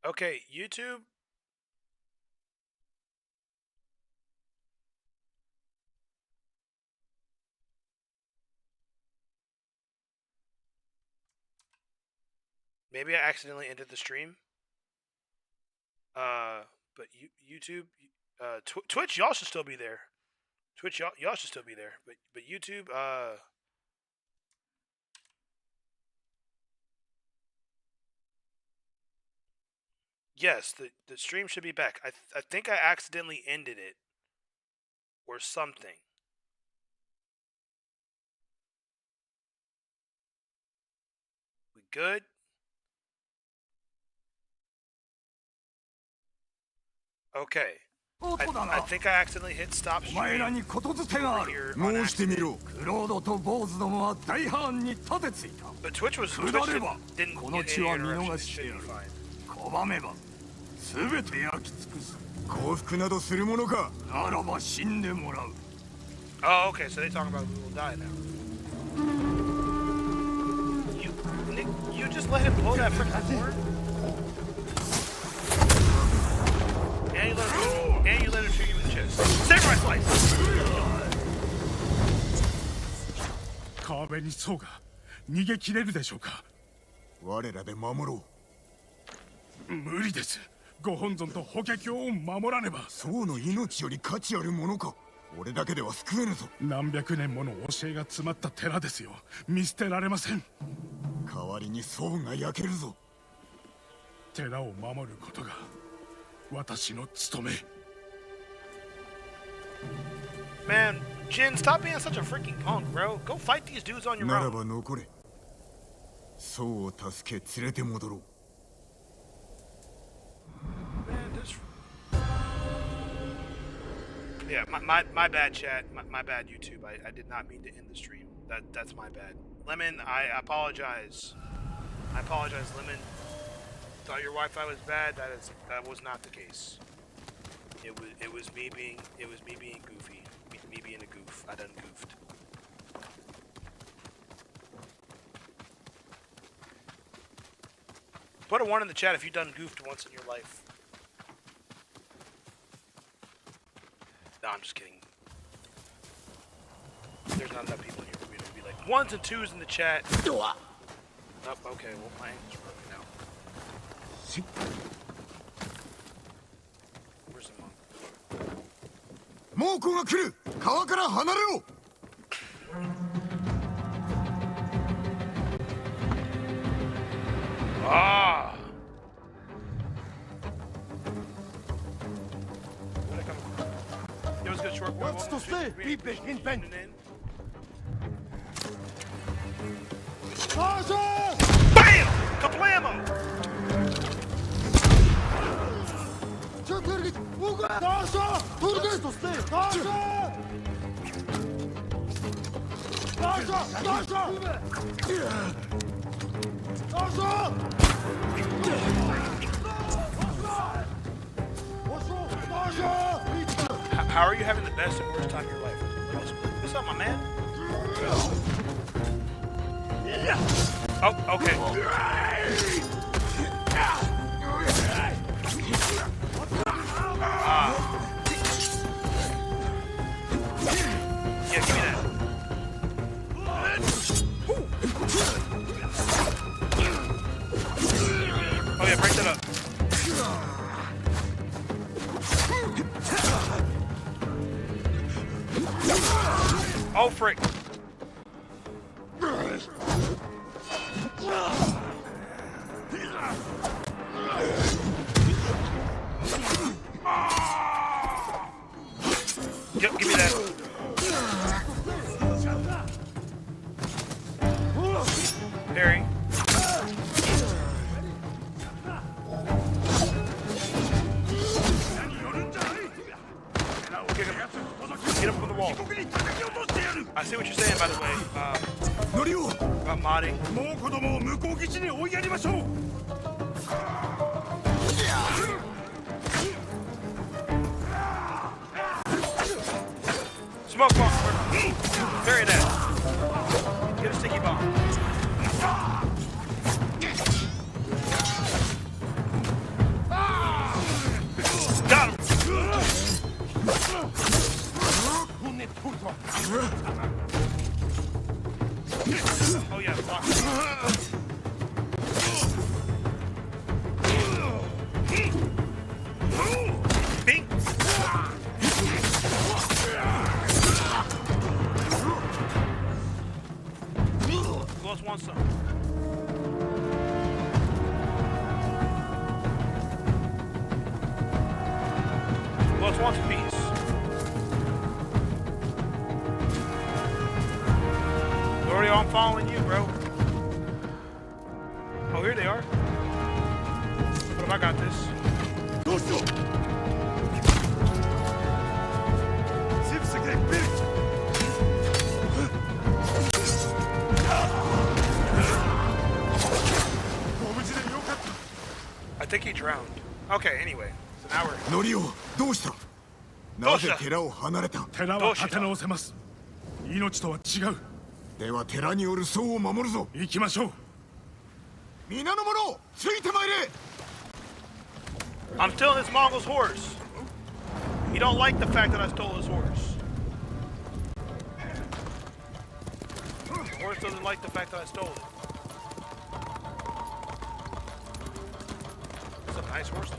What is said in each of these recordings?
Okay, YouTube. Maybe I accidentally ended the stream. But YouTube, Twitch, y'all should still be there. Twitch, y'all should still be there. But YouTube, yes, the stream should be back. I think I accidentally ended it or something. We good? Okay. I think I accidentally hit stop stream. お前らにことづてがある。申してみろ。クロードと坊主どもは大藩に立てついた。 But Twitch下ればこの地は見逃してやる。拒めば全て焼き尽くす。降伏などするものか。ならば死んでもらう。 Oh, okay. So they talking about we will die now. You just let him blow that freaking horn? And you let him shoot you in the chest. Samurai slice! 壁にそうが逃げ切れるでしょうか。我らで守ろう。無理です。ご本尊と法華経を守らねば。僧の命より価値あるものか。俺だけでは救えぬぞ。何百年もの教えが詰まった寺ですよ。見捨てられません。代わりに僧が焼けるぞ。寺を守ることが私の務め。 Man, Jin, stop being such a freaking punk, bro. Go fight these dudes on your own. ならば残れ。僧を助け連れて戻ろう。 Man, this... Yeah, my bad, chat. My bad, YouTube. I did not mean to end the stream. That's my bad. Lemon, I apologize. I apologize, Lemon. Thought your Wi-Fi was bad. That was not the case. It was me being goofy. Me being a goof. I done goofed. Put a 1 in the chat if you done goofed once in your life. No, I'm just kidding. There's not enough people here for me to be like 1s and 2s in the chat. Oh, okay. Well, my ankle's broken now. Where's the monk? 猛虎が来る。川から離れろ。Ah. It was good short boy. What's to say? People in pen. Bam! Kablamo! How are you having the best and worst time of your life? What's up, my man? Oh, okay. Yeah, give me that. Oh yeah, break that up. Oh frick. Yep, give me that. Parry. Get him from the wall. I see what you're saying, by the way. About modding. Smoke bomb. Bury that. Get a sticky bomb. wants peace. Dorio, I'm following you, bro. Oh, here they are. What if I got this? I think he drowned. Okay, anyway. So now we're... ノリオ、どうした？なぜ寺を離れた？寺は立て直せます。命とは違う。では寺による僧を守るぞ。行きましょう。皆の者、ついてまいれ。I'm stealing this Mongol's horse. He don't like the fact that I stole his horse. The horse doesn't like the fact that I stole it. It's a nice horse, though.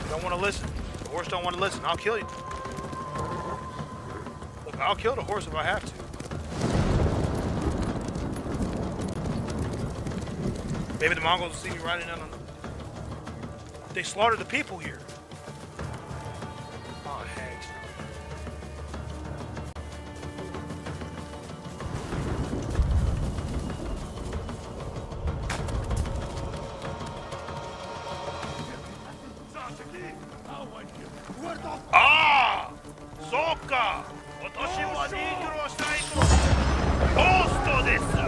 You don't want to listen. The horse don't want to listen. I'll kill you. Look, I'll kill the horse if I have to. Maybe the Mongols will see me riding down on them. They slaughtered the people here. Oh, heck. Ah! Soka! Watashi wa niichiro wa shitai to hosto desu!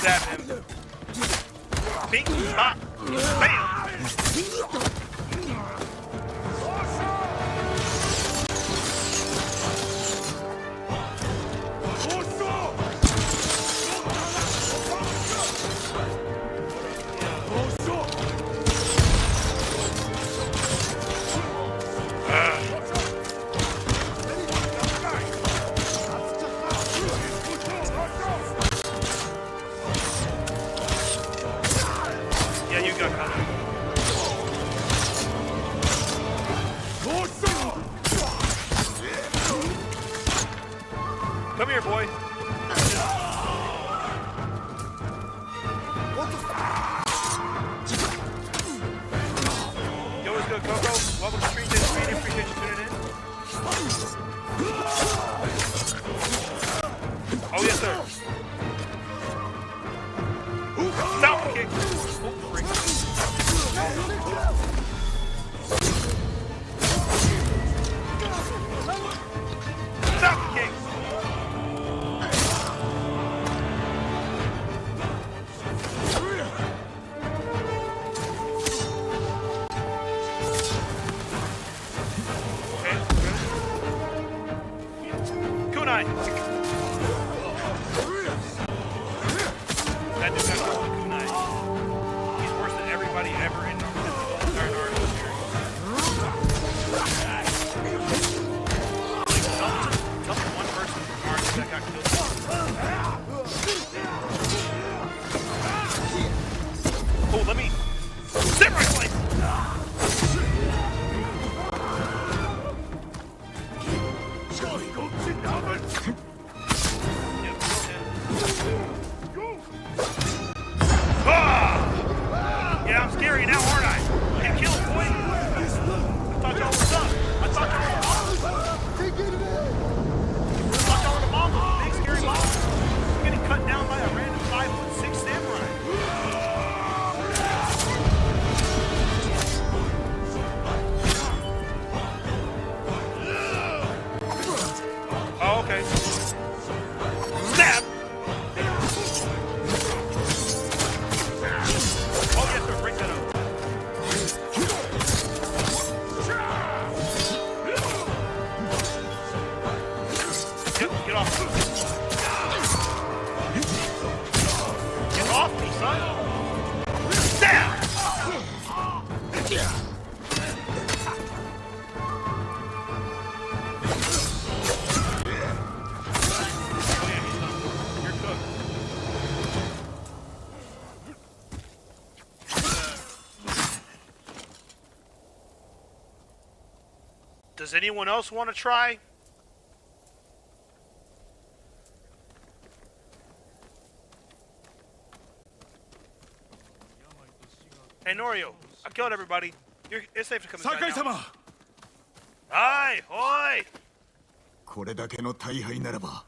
Stab him. Bing, bop, bam! Yeah, you got covered. Come here, boy. Yo, what's good, Coco? Welcome to Street Day Street. Appreciate you tuning in. Oh, yes, sir. Stop kick. Oh, freak. Stop kick. Kunai. That dude got killed with kunai. He's worse than everybody ever in the entire Naruto series. Tell me one person from Naruto that got killed. Oh, let me sit right place. Yeah, I'm scary now, aren't I? Get killed, boy! I thought y'all were done. I thought y'all were the Mongols, big scary Mongols. I'm getting cut down by a random 5'6" samurai. Oh, okay. Stab! Oh, yes, sir. Break that up. Yep, get off. Get off me, son. Stab! Does anyone else want to try? Hey Norio, I killed everybody. It's safe to come inside now. 様 Hi, hoi! これだけの大敗ならば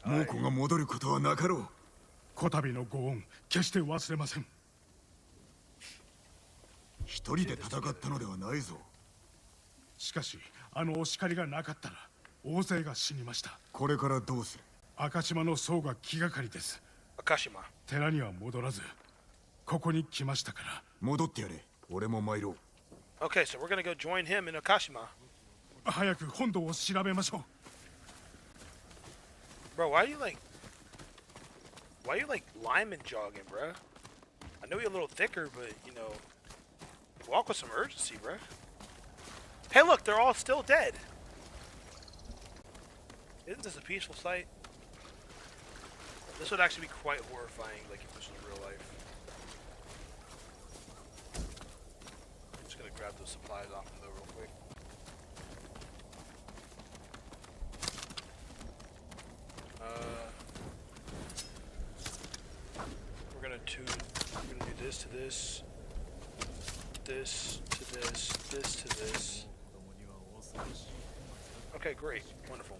猛虎が戻ることはなかろうこたびのご恩決して忘れません一人で戦ったのではないぞしかしあのお叱りがなかったら大勢が死にましたこれからどうする赤島の僧が気がかりです赤島寺には戻らずここに来ましたから戻ってやれ俺も参ろう Okay, so we're gonna go join him in Akashima. 早く本土を調べましょう Bro, why are you like lineman jogging, bro? I know you're a little thicker, but you know, walk with some urgency, bro. Hey, look, they're all still dead. Isn't this a peaceful sight? This would actually be quite horrifying, like if this was real life. I'm just gonna grab those supplies off of there real quick. We're gonna do this to this, this to this, this to this. Okay, great, wonderful.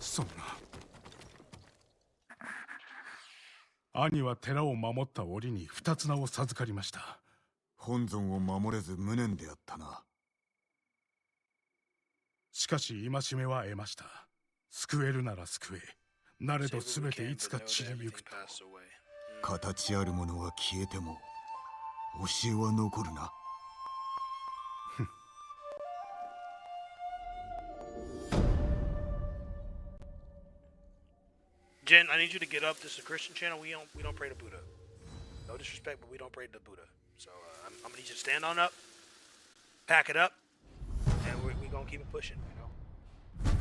そんな兄は寺を守った折に二つ名を授かりました本尊を守れず無念であったなしかし戒めは得ました救えるなら救えなれど全ていつか散りゆくと形あるものは消えても教えは残るな Jen, I need you to get up. This is a Christian channel. We don't pray to Buddha. No disrespect, but we don't pray to Buddha. So I'm gonna need you to stand on up, pack it up, and we're gonna keep it pushing. You know.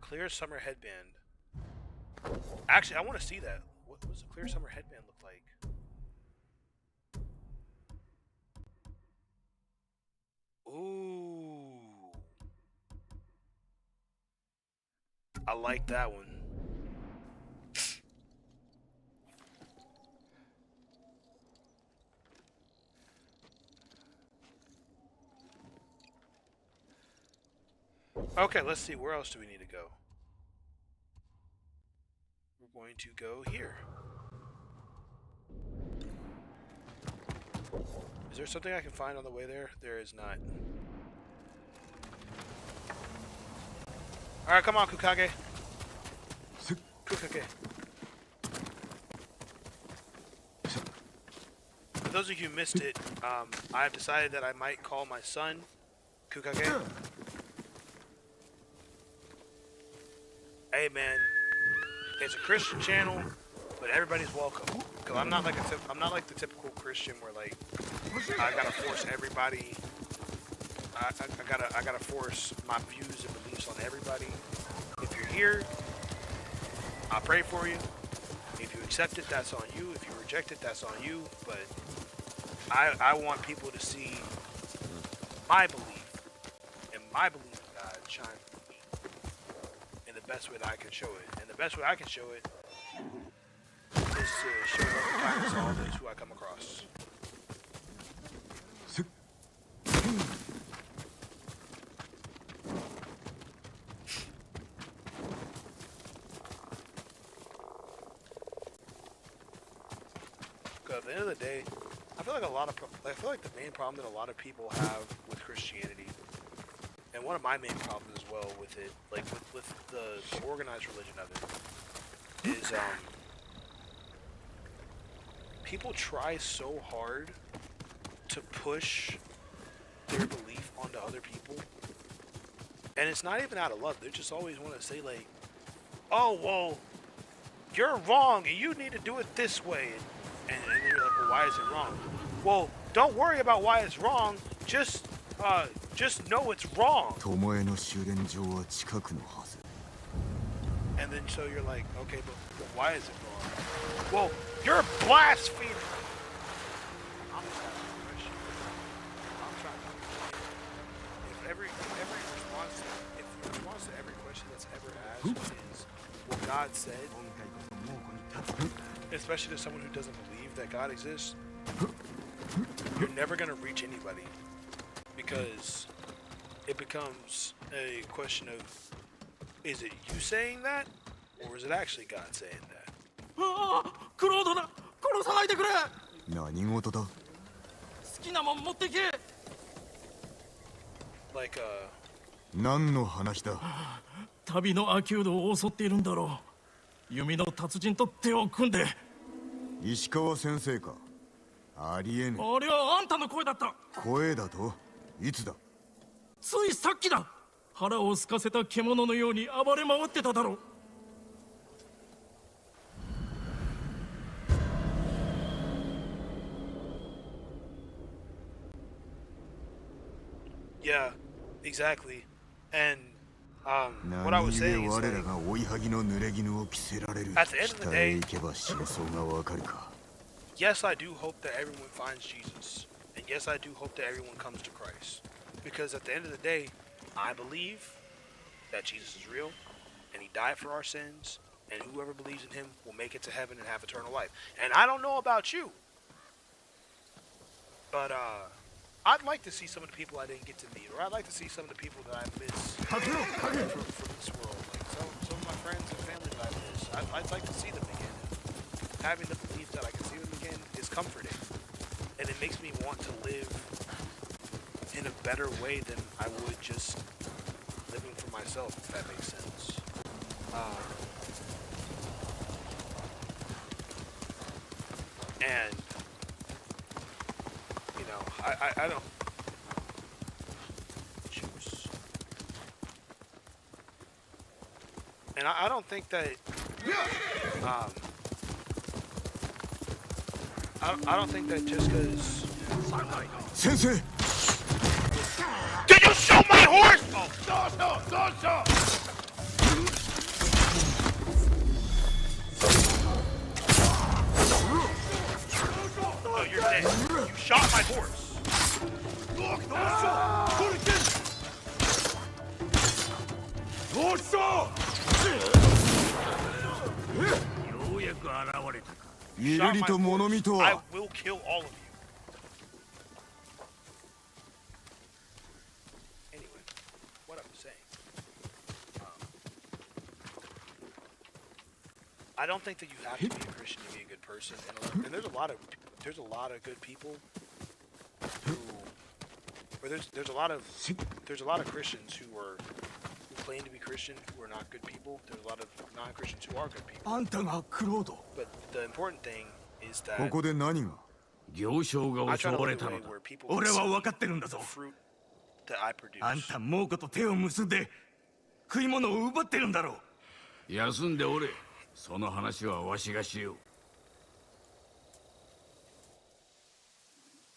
Clear summer headband. Actually, I want to see that. What does a clear summer headband look like? Ooh, I like that one. Okay, let's see. Where else do we need to go? We're going to go here. Is there something I can find on the way there? There is not. Alright, come on, Kukage. Kukage. For those of you who missed it, I've decided that I might call my son Kukage. Hey man, it's a Christian channel, but everybody's welcome. Cause I'm not like the typical Christian where like I gotta force everybody. I gotta force my views and beliefs on everybody. If you're here, I pray for you. If you accept it, that's on you. If you reject it, that's on you. But I want people to see my belief and my belief in God shine through me in the best way that I can show it. And the best way I can show it is to show love and kindness to all those who I come across. At the end of the day, I feel like the main problem that a lot of people have with Christianity, and one of my main problems as well with it, like with the organized religion of it, is people try so hard to push their belief onto other people, and it's not even out of love. They just always want to say like, "Oh, well, you're wrong, and you need to do it this way." And then you're like, well, why is it wrong? Well, don't worry about why it's wrong. Just know it's wrong. And then so you're like, okay, but why is it wrong? Well, you're blaspheming. I'm just asking a question. every response, if your response to every question that's ever asked is what God said, especially to someone who doesn't believe that God exists, you're never gonna reach anybody because it becomes a question of, is it you saying that, or is it actually God saying that? ああクロードだ殺さないでくれ何事だ好きなもん持ってけ Like, 何の話だ旅のアキュードを襲っているんだろう弓の達人と手を組んで石川先生かありえねあれはあんたの声だったえ声だといつだついさっきだ腹を空かせた獣のように暴れ回ってただろう yeah, exactly. And what I was saying is, like, at the end of the day, yes, I do hope that everyone finds Jesus, and yes, I do hope that everyone comes to Christ, because at the end of the day, I believe that Jesus is real, and He died for our sins, and whoever believes in Him will make it to heaven and have eternal life. And I don't know about you, but I'd like to see some of the people I didn't get to meet, or I'd like to see some of the people that I miss from this world. Like some of my friends and family that I miss. I'd like to see them again. Having the belief that I can see them again is comforting, and it makes me want to live in a better way than I would just living for myself, if that makes sense. And you know, I don't choose, and I don't think that I don't think that just because. Sensei! Did you shoot my horse? Oh, you're dead. You shot my horse. I will kill all of you. Anyway, what I'm saying, I don't think that you have to be a Christian to be a good person, and there's a lot of good people who, or there's a lot of Christians who claim to be Christian who are not good people. There's a lot of non-Christians who are good people. あんたがクロード But the important thing is that ここで何が行商が I 襲 try to わ live れ a た way のだ where people 俺 can は see 分かってるんだ the ぞ fruit that I produce. あんた猛虎と手を結んで食い物を奪ってるんだろう休んでおれその話はわしがしよう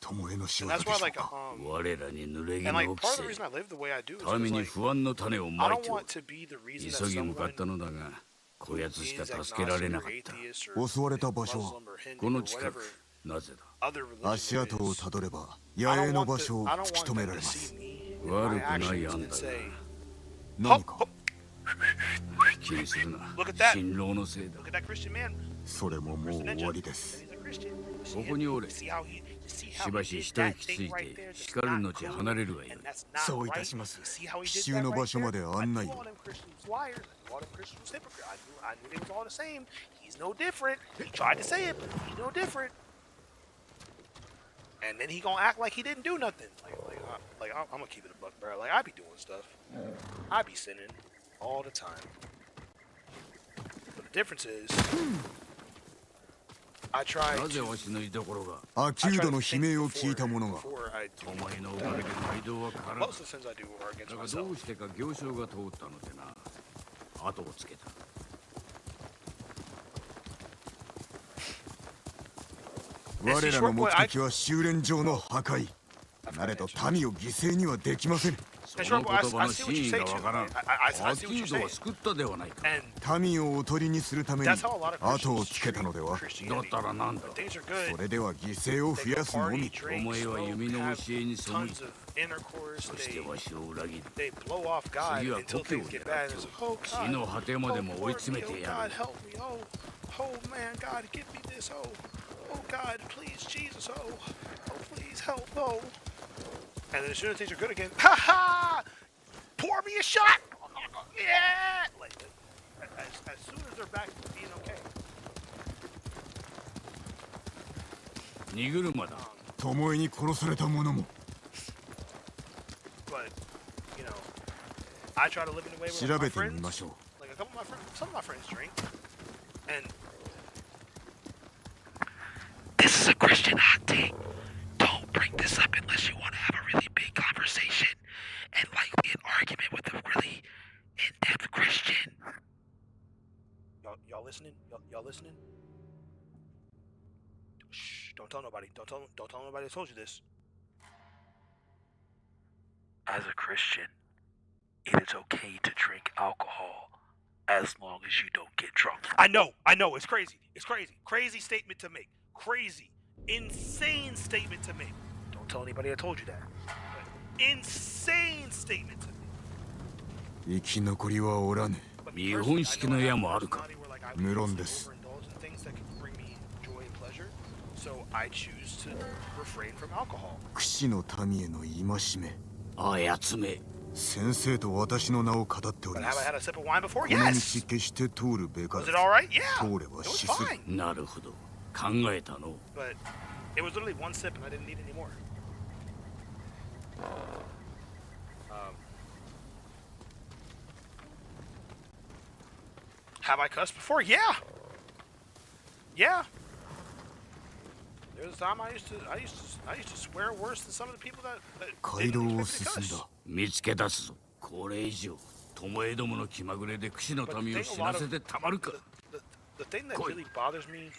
巴の仕 And 業 that's で why, しょう like, か 我らに濡れ and 衣 like を part 着 of the せ reason I live the way I do is 民 because に like 不安の種を I まい don't てお want る to be the reason that 急ぎ向か someone ったのだがこやつしか is 助けられ agnostic な or かった atheist or 襲われた場所は Muslim or Hindu こ or の近 whatever くなぜだ other 足 religion 跡を is. たどれば I 野営 don't の want 場所を I don't 突き want 止め them られ to ま see す me and 悪 my くない actions 案 and だ say, 何か 気にするな Look at that. 辛労のせいだ look at that Christian man. それももう Christian 終 ninja. わりで And す he's a Christian. You see こ him? こにおれ You see how he- you see how し he ばし did 一 that 息つ thing い right て there? That's 叱る not のち cool, 離れるがいい and that's not そうい right. たします You see how he 奇 did 襲 that の right 場所 there? まで I 案 knew 内 all を them Christians liars. I knew all them Christians was hypocrites. I knew they was all the same. He's no different. He tried to say it, but he's no different. And then he gonna act like he didn't do nothing. I'm gonna keep it a buck, bro. Like I be doing stuff. I be sinning all the time. But the difference is, I try なぜ to. わしの居所が アキ I ュー try ド to の think 悲鳴を聞いた before, 者が before I お do 前のおかげで街道は空だ most of the sins I do are against だが myself. どうしてか行商が通ったのでな後をつけた 我らの目的は修練場の破壊なれと民を犠牲にはできませんその言葉の真意がわからん。I see what キ you're ードは saying. 救ったではないか。 And 民をおとりにするために that's how a lot of 後を Christians つけたのでは。 treat だっ Christianity. たらなんだ。 Things are good. それでは犠牲を They 増 go やすの party, み。 drink, お前は smoke, 弓の have 教えに背い、 tons of intercourse. そしてわしを裏切り、 They blow off God 次は until 故郷を things 狙 get bad. って And お it's る。 like, oh 死 God, の果てまで oh も追い Lord, 詰 me, め oh てや God, る。 help me, oh man, God, give me this, oh God, please, Jesus, oh please help, oh. And then as soon as things are good again, ha ha, pour me a shot, yeah. Like as soon as they're back to being okay. 荷車だ。巴に殺された者も。 But you know, I try to live in a way where 調 my べてみ friends, ましょう。 like a couple of my friends, some of my friends drink, and this is a Christian hot take. Don't bring this up unless you want to have a really big conversation and likely an argument with a really in-depth Christian. Y'all listening? Y'all listening? Shh! Don't tell nobody. Don't tell nobody I told you this. As a Christian, it is okay to drink alcohol as long as you don't get drunk. I know, it's crazy. It's crazy. Crazy statement to make. Crazy. Insane statement to make. Don't tell anybody I told you that. Insane statement to make. 生き残りはおらぬ。 But 日 personally, 本式の矢もあるか。 I know I have a personality where, like, I 無論 would です overindulge in things that could bring me joy and pleasure. So I choose to refrain from alcohol. 騎士の民への戒め。あやつめ。先生と私の名を語ってお But りま have I す。 had a sip of wine before? この道 Yes. 決して通るべから Was ず。 it all right? Yeah. 通れば It was 死する。 fine. なるほど。考えたの。 But it was literally one sip and I didn't need any more. Have I cussed before? Yeah. Yeah. There was a time I used to swear worse than some of the people that 街 didn't 道を expect me to 進ん cuss. だ。見つけ出すぞ。これ以上、巴どもの気まぐれで騎士の民を死なせてたまるか。 The thing that really bothers me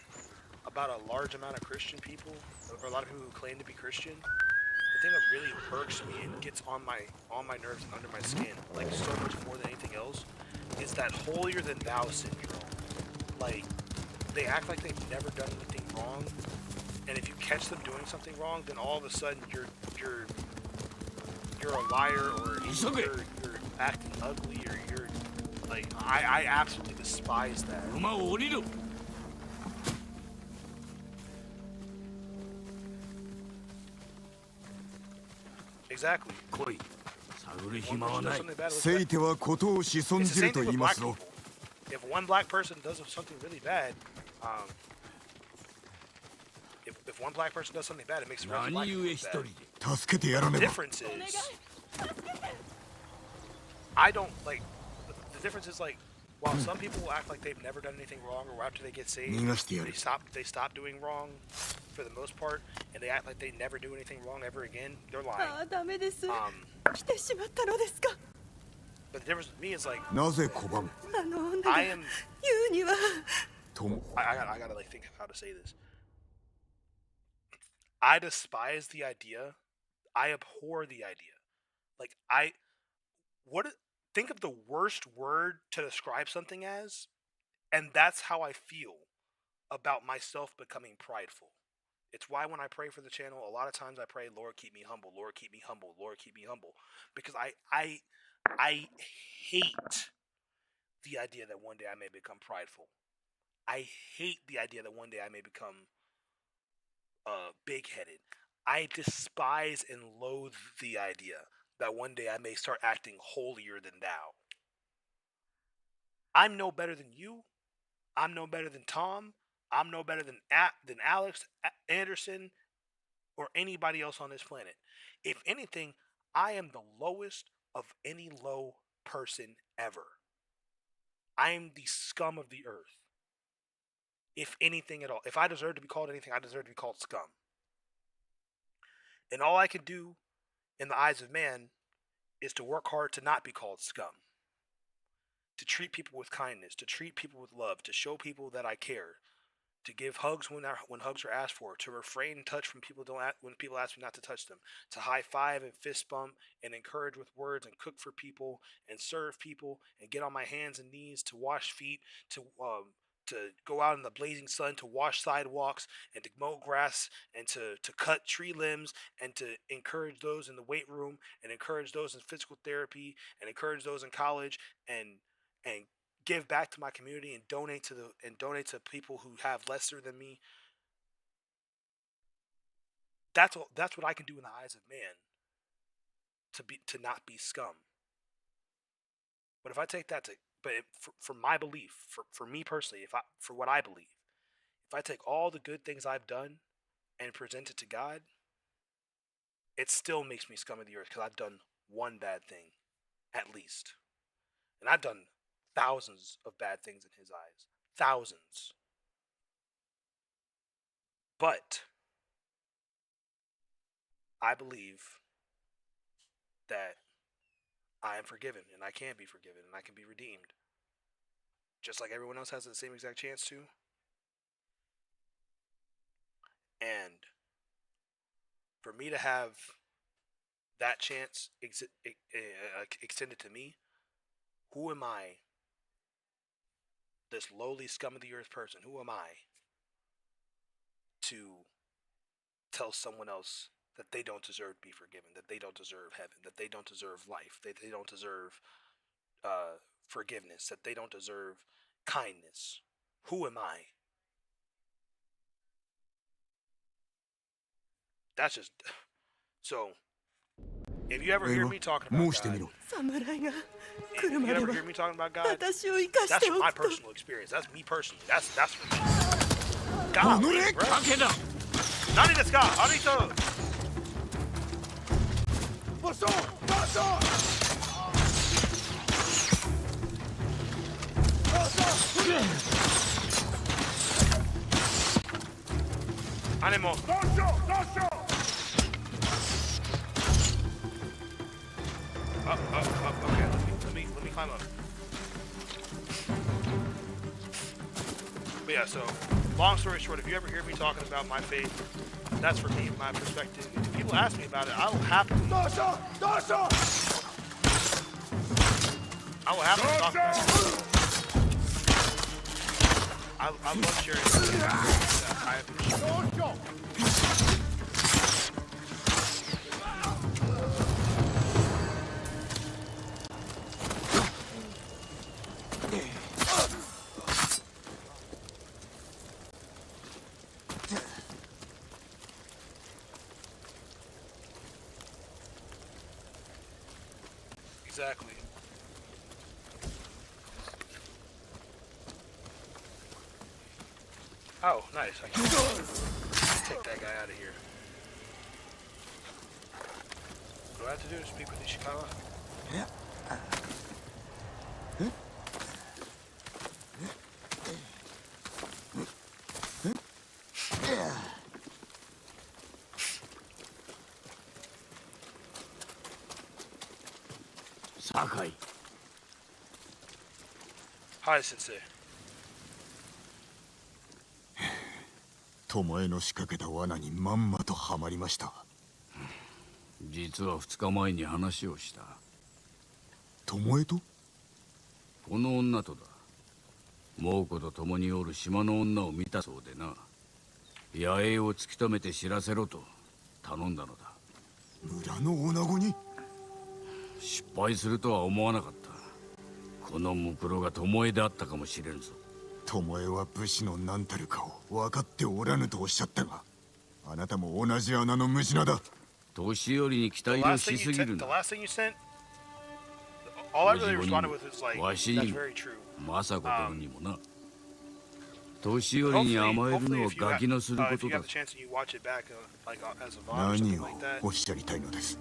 about a large amount of Christian people, or a lot of people who claim to be Christian, the thing that really irks me and gets on my nerves and under my skin, like so much more than anything else, is that holier than thou syndrome. Like, they act like they've never done anything wrong, and if you catch them doing something wrong, then all of a sudden you're a liar, or you're acting ugly, or you're like, I absolutely despise that. 馬を降りろ。 Exactly. 来い。探る One 暇 person は does ない。 something bad, it looks せい bad. てはことを子孫 It's the じる same と thing 言い with ま black すろ。 people. If one black person does something really bad, if one black person does something bad, it makes the rest of black 何 people 故 look 一 bad. 人で。助けてやらね The ば。 difference is, I don't like. The difference is like, while some people will act like they've never done anything wrong, or after they get saved, 逃がしてやる。 they stop doing wrong for the most part, and they act like they never do anything wrong ever again. They're lying. ああ、ダメです。 Um, 来てしまったのですか。 but the difference with me is like, なぜ拒む。あの女が I 言 am. うには。とも。 I gotta like think of how to say this. I despise the idea. I abhor the idea. Like think of the worst word to describe something as, and that's how I feel about myself becoming prideful. It's why when I pray for the channel, a lot of times I pray, Lord, keep me humble, Lord, keep me humble, Lord, keep me humble. Because I hate the idea that one day I may become prideful. I hate the idea that one day I may become big-headed. I despise and loathe the idea that one day I may start acting holier than thou. I'm no better than you. I'm no better than Tom. I'm no better than Alex Anderson or anybody else on this planet. If anything, I am the lowest of any low person ever. I am the scum of the earth. If anything at all. If I deserve to be called anything, I deserve to be called scum. And all I can do in the eyes of man is to work hard to not be called scum. To treat people with kindness, to treat people with love, to show people that I care. to give hugs when hugs are asked for, to refrain touch from people when people ask me not to touch them, to high five and fist bump and encourage with words and cook for people and serve people and get on my hands and knees to wash feet, to go out in the blazing sun to wash sidewalks and to mow grass and to cut tree limbs and to encourage those in the weight room and encourage those in physical therapy and encourage those in college and give back to my community and donate to people who have lesser than me. That's what I can do in the eyes of man to not be scum. But if I take that for my belief, for me personally, for what I believe, if I take all the good things I've done and present it to God, it still makes me scum of the earth because I've done one bad thing, at least. And I've done thousands of bad things in his eyes. Thousands. But I believe that I am forgiven and I can be forgiven and I can be redeemed. Just like everyone else has the same exact chance to. And for me to have that chance extended to me, who am I, this lowly scum of the earth person, who am I to tell someone else that they don't deserve to be forgiven, that they don't deserve heaven, that they don't deserve life, that they don't deserve forgiveness, that they don't deserve kindness? Who am I? That's just so. If you ever hear me talking about God, 侍が if 来る you まで ever は hear me talking about God, 私を生かし that's て from お my くと personal experience. That's me personally. That's for me. God, bro. 賭けだ。何ですか？ありがとう。Animo. Up. Okay, let me climb up. But yeah, so long story short, if you ever hear me talking about my faith, that's for me, my perspective. If people ask me about it, I will happily talk about it. I love sharing that I appreciate. Exactly. Oh, nice. I can take that guy out of here. What do I have to do to speak with Ishikawa? Yeah. 酒井。はい先生。巴の仕掛けた罠にまんまとはまりました。実は2日前に話をした。巴と？この女とだ。猛虎と共におる島の女を見たそうでな。野営を突き止めて知らせろと頼んだのだ。村の女子に？失敗するとは思わなかった。このムクロが巴であったかもしれんぞ。巴は武士の何たるかを分かっておらぬとおっしゃったが、あなたも同じ穴の無地なだ。年寄りに期待をしすぎるな。わしにも政子殿にもな。年寄りに甘えるのはガキのすることだ。何をおっしゃりたいのです？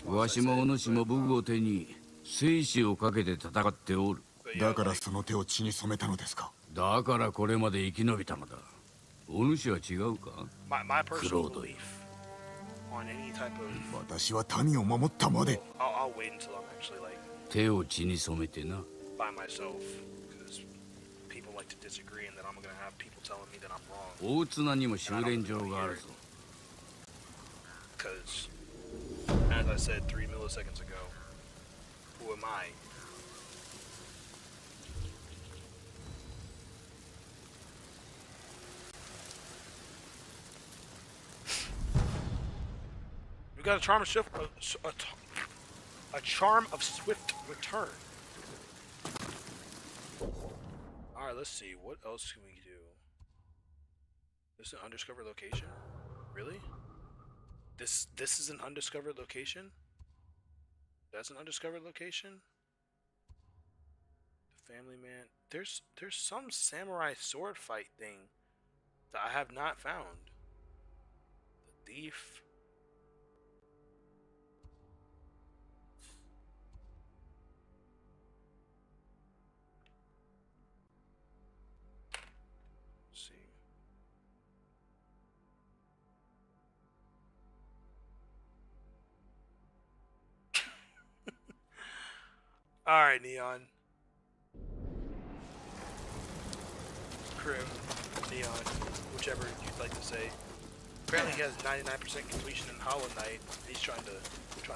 わしもお主も武具を手に生死をかけて戦っておる。だからその手を血に染めたのですか？だからこれまで生き延びたのだ。お主は違うか？クロードよ。私は民を守ったまで。手を血に染めてな。people like to disagree, and then I'm gonna have people telling me that I'm wrong. 大綱にも修練場があるぞ。 Because, as I said 3 milliseconds ago, who am I? We got a charm of swift, a charm of swift return. All right, let's see. What else can we do? This is an undiscovered location. Really? This is an undiscovered location. That's an undiscovered location. The family man. There's some samurai sword fight thing that I have not found. The thief. Let's see. All right, Neon. Crew, Neon, whichever you'd like to say. Apparently, he has 99% completion in Hollow Knight. He's trying to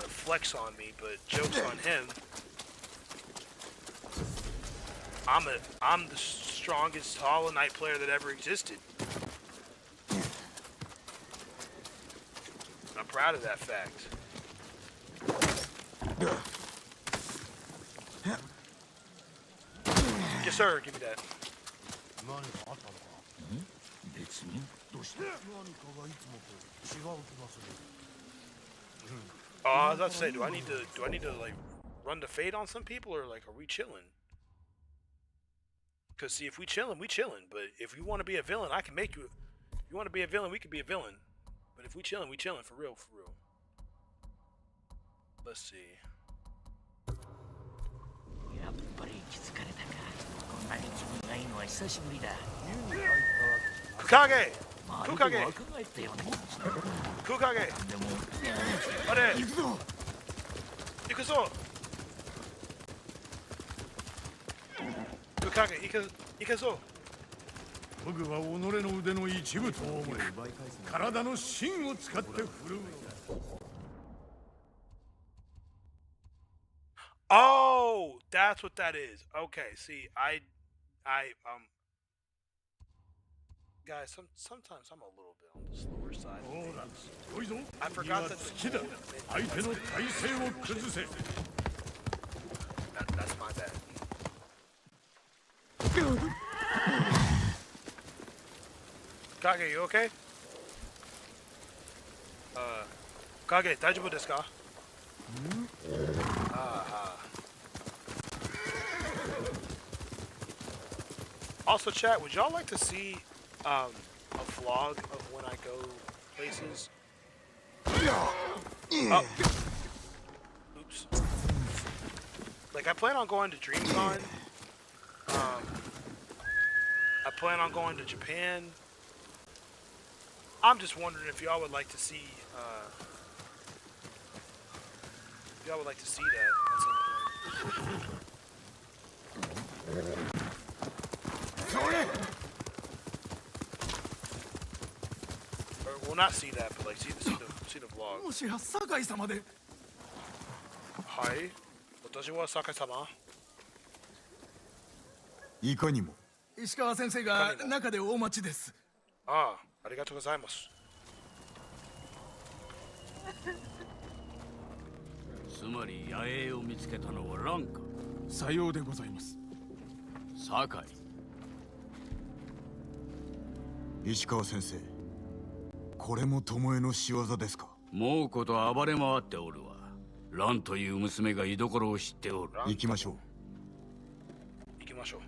flex on me, but jokes on him. I'm the strongest Hollow Knight player that ever existed. I'm proud of that fact. Yes, sir. Give me that. I was about to say, do I need to like run the fade on some people, or like, are we chilling? Cause see, if we chilling, we chilling. But if you want to be a villain, I can make you. If you want to be a villain, we can be a villain. But if we chilling for real, for real. Let's see. Kukage! Kukage! Kukage! Are! Ikuzo! Kukage, ikazo! フグは己の腕の一部と思い、体の芯を使って振るうのだ。 Oh, that's what that is. Okay, see, guys, sometimes I'm a little bit on the slower side of things. I forgot that that's my bad. Kage, you okay? Kage, 大丈夫ですか? Also, chat, would y'all like to see a vlog of when I go places? Oh. Oops. Like, I plan on going to DreamCon. I plan on going to Japan. I'm just wondering if y'all would like to see that at some point. Or, well, not see that, but like see the vlog. もしや酒井様で。はい。私は酒井様。いかにも。石川先生が中でお待ちです。ああ、ありがとうございます。つまり野営を見つけたのはランか。さようでございます。酒井。石川先生、これも巴の仕業ですか。猛虎と暴れ回っておるわ。ランという娘が居所を知っておる。行きましょう。行きましょう。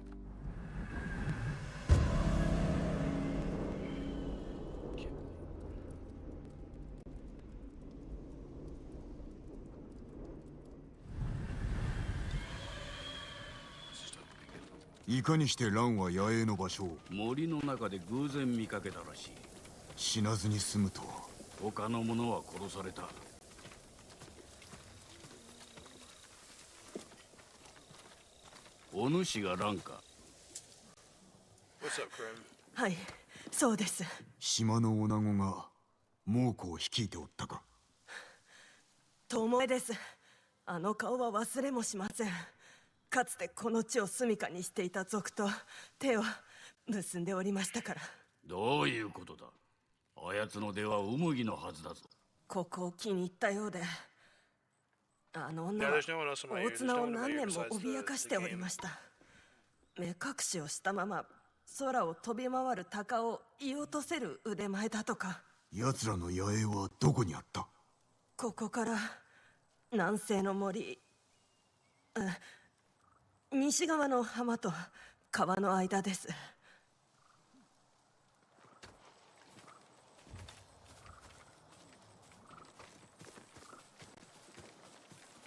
いかにしてランは野営の場所を。森の中で偶然見かけたらしい。死なずに済むとは。他の者は殺された。お主がランか。What's up, Krim? はい、そうです。島の女子が猛虎を率いておったか。巴です。あの顔は忘れもしません。かつてこの地を住処にしていた族と手を結んでおりましたから。どういうことだ。あやつの出はウムギのはずだぞ。ここを気に入ったようで、あの女 Yeah, は there's no one else in my 大 ear. There's 綱 no を one in my 何 ear 年も besides 脅かし the ており game. ました。目隠しをしたまま空を飛び回る鷹を射落とせる腕前だとか。奴らの野営はどこにあった？ここから南西の森、西側の浜と川の間です。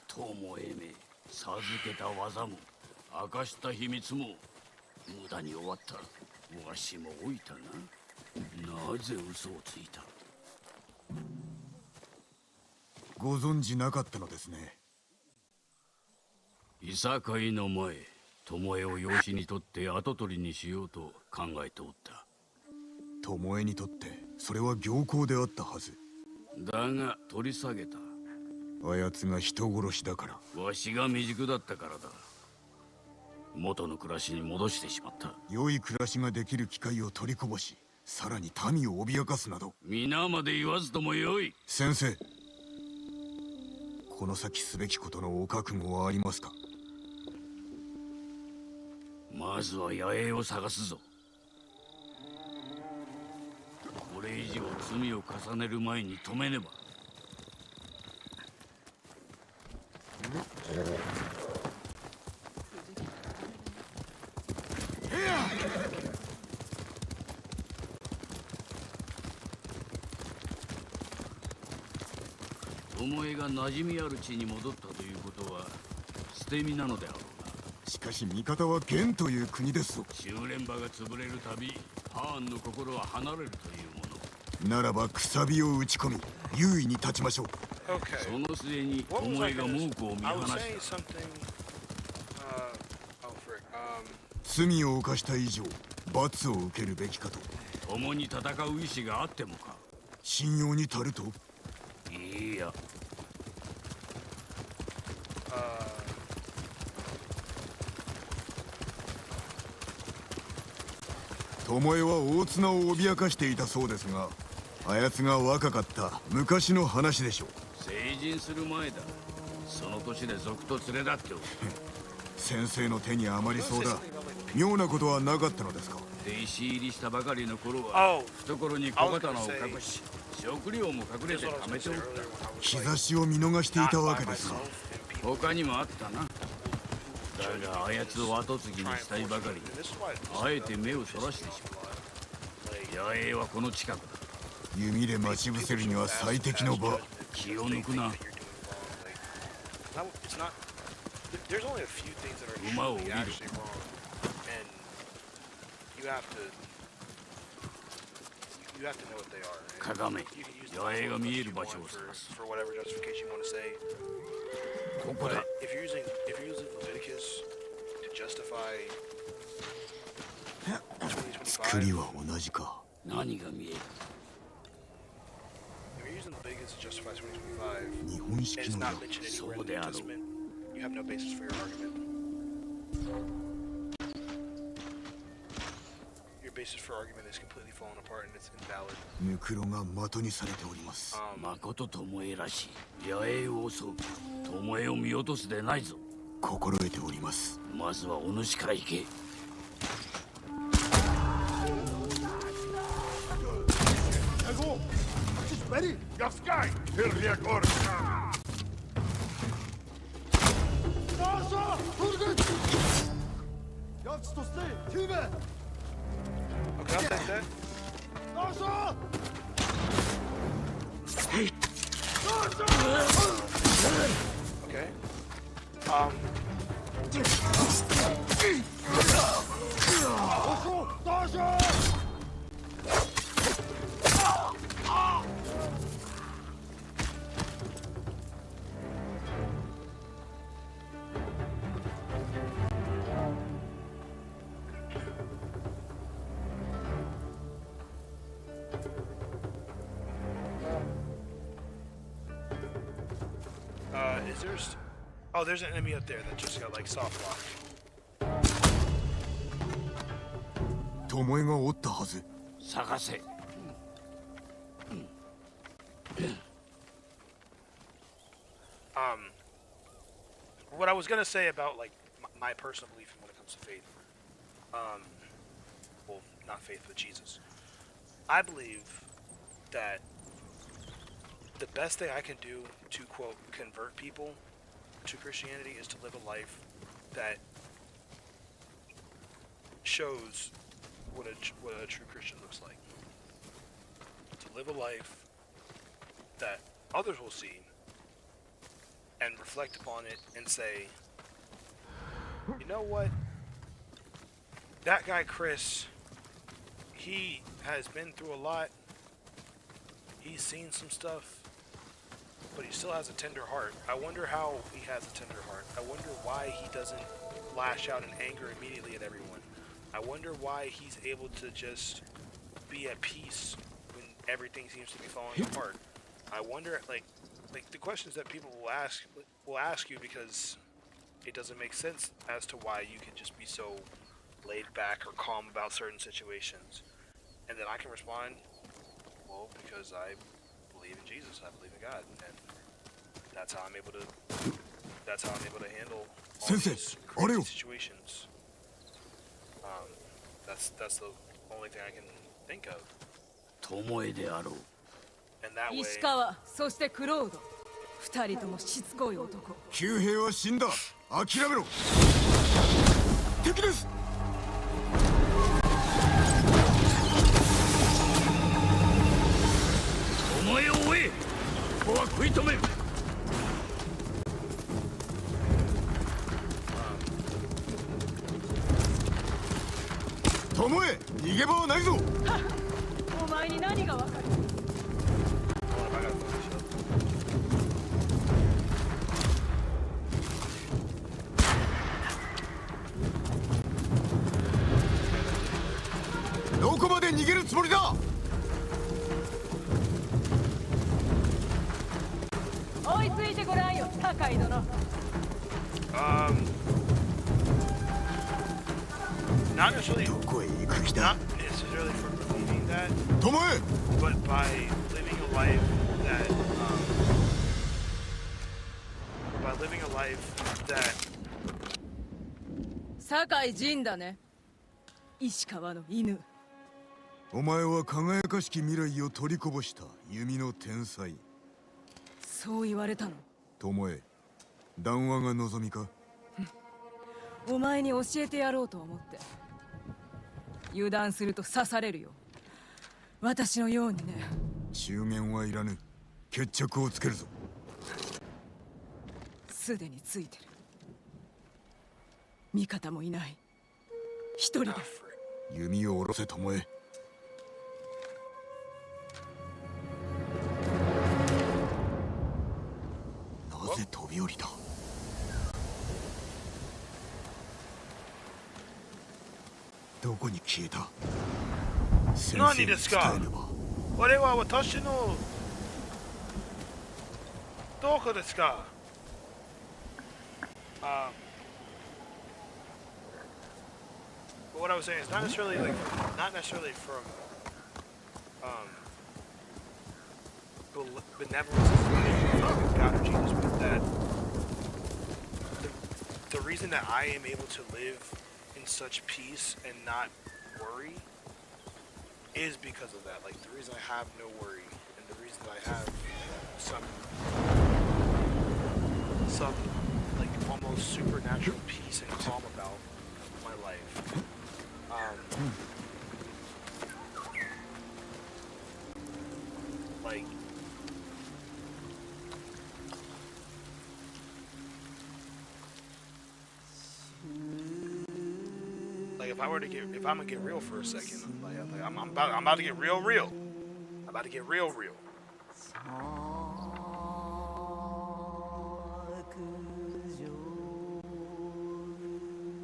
巴め、授けた技も明かした秘密も無駄に終わった。わしも老いたな。なぜ嘘をついた？ご存知なかったのですね。いさかいの前、巴を養子にとって跡取りにしようと考えておった。巴にとってそれは行幸であったはず。だが取り下げた。あやつが人殺しだから。わしが未熟だったからだ。元の暮らしに戻してしまった。良い暮らしができる機会を取りこぼし、さらに民を脅かすなど。皆まで言わずともよい。先生、この先すべきことのお覚悟はありますか？まずは野営を探すぞ。これ以上罪を重ねる前に止めねば。巴が馴染みある地に戻ったということは捨て身なのであろうな。しかし味方は元という国ですぞ。修練場が潰れるたびハーンの心は離れるというもの。ならばくさびを打ち込み優位に立ちましょう。Okay. その末に What was I 巴が gonna 猛虎を見 I 放 was し saying た。 something. Oh, frick. 罪を犯した以上罰を受けるべきかと。共に戦う意志があってもか。信用に足ると。いいや。巴は大綱を脅かしていたそうですが、あやつが若かった昔の話でしょう。成人する前だ。その年で族と連れ立っておる。先生の手に余りそうだ。妙なことはなかったのですか？弟子入りしたばかりの頃は Oh, 懐に小刀を隠し食料も隠れ here's て what I 貯 was め gonna て say おった。 earlier when I was 兆しを見逃してい not た by わけですか？ myself and people. 他にもあったな。だがあやつを後継ぎに Try したい and ば force か me. り And this is why あえて目をそらしてしまう。野営はこの近くだ。弓で待ち伏せるには最適の場。気を抜くな。 It's not. There's only a few things that are 馬を降 truly りる。 actually wrong, and you have to. You have to know what they are. Right? かがめ、 You can use the 野営が influence 見え you る場 want 所を探す。 for whatever justification you want to say. ここ But だ。 if you're using Leviticus to justify 作り 2025, は同じか。何が見える？ if you're using Leviticus to justify 2025, 日本 and 式 it's の not 矢。 mentioned So anywhere in the they New are- Testament, you have no basis for your argument. Your basis for argument is completely fallen apart and it's invalid. ムクロが的にされております。まこと巴らしい。野営を襲う。巴を見落とすでないぞ。心得ております。まずはお主から行け。 Ready? Yaskaj! Hirliak ork! Nasza! Turgut! Jawc to sty! Time! Okay, I'll take that. Nasza! Okay. Oszu! Nasza! Is there? Oh, there's an enemy up there that just got like soft lock. 巴がおったはず。探せ。What I was gonna say about like my personal belief when it comes to faith, well, not faith, but Jesus. I believe that the best thing I can do to quote convert people to Christianity is to live a life that shows what a true Christian looks like. To live a life that others will see and reflect upon it and say, you know what? That guy Chris, he has been through a lot. He's seen some stuff, but he still has a tender heart. I wonder how he has a tender heart. I wonder why he doesn't lash out in anger immediately at everyone. I wonder why he's able to just be at peace when everything seems to be falling apart. I wonder, like the questions that people will ask you because it doesn't make sense as to why you can just be so laid back or calm about certain situations. And then I can respond, well, because I believe in Jesus, I believe in God, and that's how I'm able to handle all these crazy situations. That's the only thing I can think of. 巴であろう。 And that way, 石川、そしてクロード、二人ともしつこい男。旧兵は死んだ。諦めろ。敵です。巴を追え。ここは食い止める。巴、逃げ場はないぞ。お前に何がわかる？ I gotta fuck this up. どこまで逃げるつもりだ。追いついてごらんよ、高井殿。Not necessarily. どこへ行く気だ。 Not necessarily from believing that, 巴、 but by living a life that, by living a life that, 酒井仁だね。石川の犬。お前は輝かしき未来を取りこぼした弓の天才。そう言われたの。巴、談話が望みか。お前に教えてやろうと思って。油断すると刺されるよ。私のようにね。中言はいらぬ。決着をつけるぞ。すでについてる。味方もいない。一人です。弓を下ろせ、巴。なぜ飛び降りた。どこに消えた。何ですか。これは私のどこですか。But what I was saying is not necessarily from benevolence of God or Jesus, but that the reason that I am able to live in such peace and not worry is because of that. Like the reason I have no worry and the reason that I have some like almost supernatural peace and calm about my life. Like if I'm gonna get real for a second, I'm about to get real. I'm about to get real.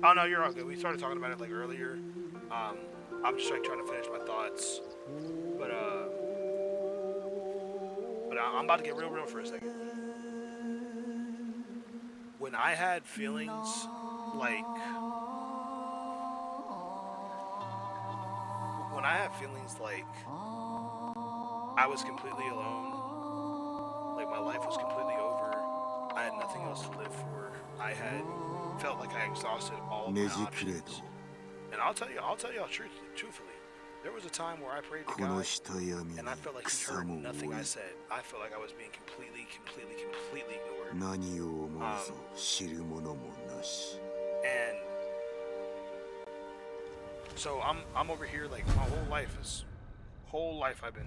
Oh no, you're all good. We started talking about it like earlier. I'm just trying to finish my thoughts, but I'm about to get real for a second. when I had feelings like when I had feelings like I was completely alone, like my life was completely over, I had nothing else to live for. I had felt like I exhausted all of my options. And I'll tell y'all truthfully, there was a time where I prayed to God, and I felt like He heard nothing I said. I felt like I was being completely ignored. And so I'm over here like my whole life I've um,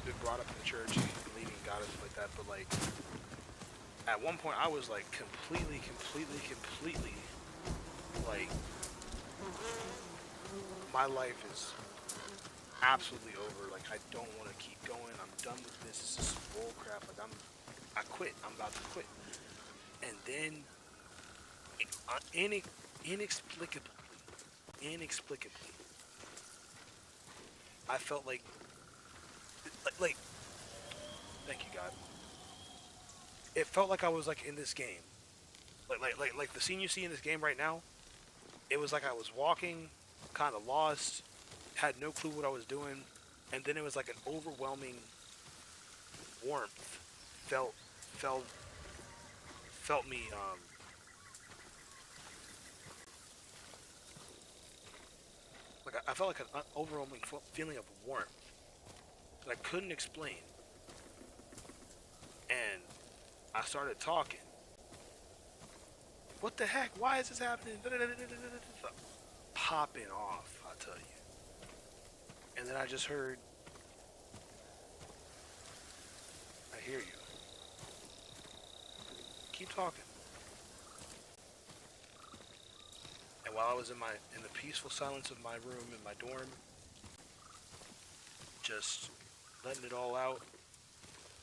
been brought up in the church, believing in God and stuff like that. But like at one point I was like completely like my life is absolutely over. Like I don't want to keep going. I'm done with this. This is bull crap. Like I quit. I'm about to quit. And then inexplicably, I felt like thank you God. It felt like I was like in this game. Like the scene you see in this game right now. It was like I was walking, kind of lost, had no clue what I was doing, and then it was like an overwhelming warmth felt me like I felt like an overwhelming feeling of warmth that I couldn't explain. And I started talking. What the heck? Why is this happening? Popping off, I'll tell you. And then I just heard, I hear you. Keep talking. And while I was in the peaceful silence of my room in my dorm, just letting it all out,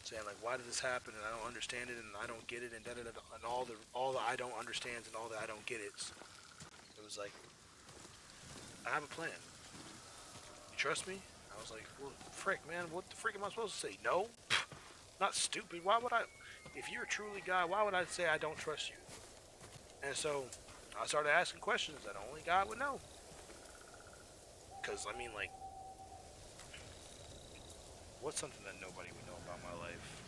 saying like, why did this happen? And I don't understand it, and I don't get it, and da da da, and all the I don't understand and all that I don't get it. It was like, I have a plan. You trust me? I was like, well, frick, man, what the frick am I supposed to say? No, not stupid. Why would I? If you're truly God, why would I say I don't trust you? And so I started asking questions that only God would know. Because I mean, like, what's something that nobody would know about my life?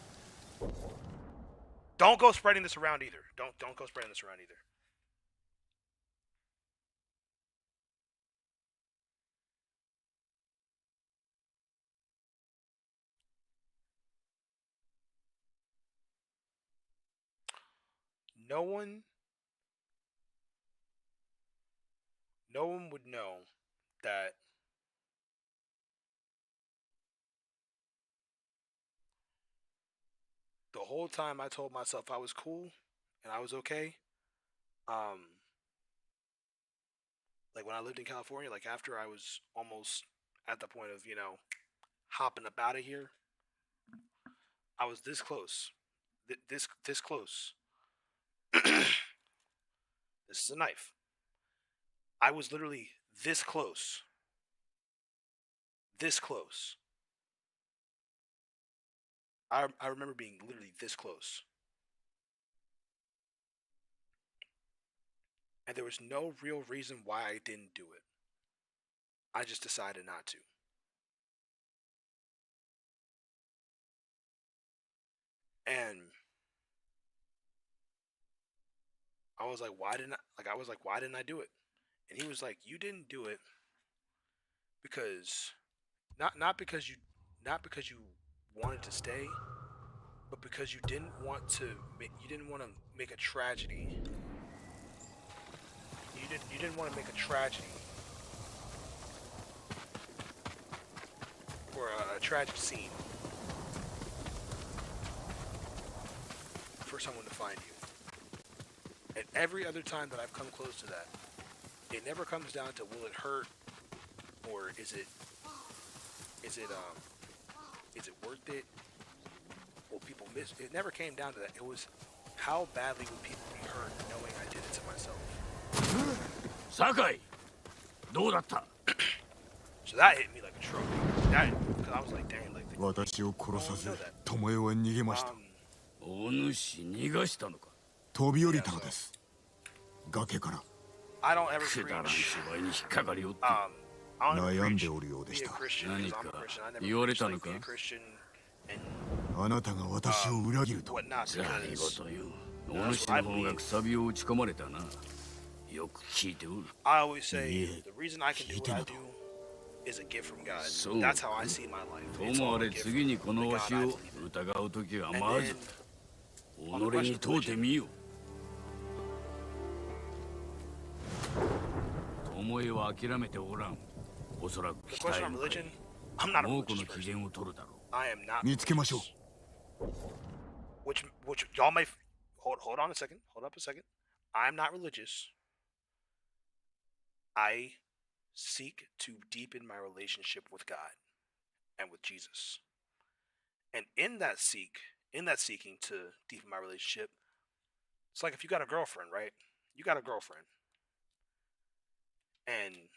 Don't go spreading this around either. Don't go spreading this around either. No one would know that the whole time I told myself I was cool and I was okay. Um, like when I lived in California, like after I was almost at the point of, hopping up out of here, I was this close. This close. This is a knife. I was literally this close. This close. I remember being literally this close. And there was no real reason why I didn't do it. I just decided not to. And I was like, why didn't I do it? And he was like, you didn't do it because not because you wanted to stay, but because you didn't want to make a tragedy. You didn't want to make a tragedy or a tragic scene for someone to find you. And every other time that I've come close to that, it never comes down to will it hurt or is it worth it? Will people miss? It never came down to that. It was how badly would people be hurt knowing I did it to myself. Sakai, どうだった? So that hit me like a truck. Because I was like, dang, like. 私を殺さず巴は逃げました。お主逃がしたのか。飛び降りたのです。崖から。I don't ever くだらん preach. 芝居に引っかかりおって。 I don't ever 悩ん preach でおるようで be し a た。 Christian 何 because I'm a か Christian. I never 言われ preached たの like か。 be a Christian and あなたが私を裏切ると。 whatnot 何 because 事よ。お主の方がくさびを打ち込まれたな。よく聞いておる。 I always say Yeah. the reason I can do what I do is a gift from God. そう。 That's how I see my life. と It's も all あ a れ gift 次に from こ the の God わし I を believe in. 疑う時は And ま then ず己に問うてみよ。巴は諦めておらん。おそらく the 期待 question on の religion, I'm not a もうこ religious の機 person. 嫌を取るだろう。 I am not 見つけましょう。 which y'all may hold on a second. Hold up a second. I'm not religious. I seek to deepen my relationship with God and with Jesus. And in that seeking to deepen my relationship, it's like if you got a girlfriend, right? You got a girlfriend. And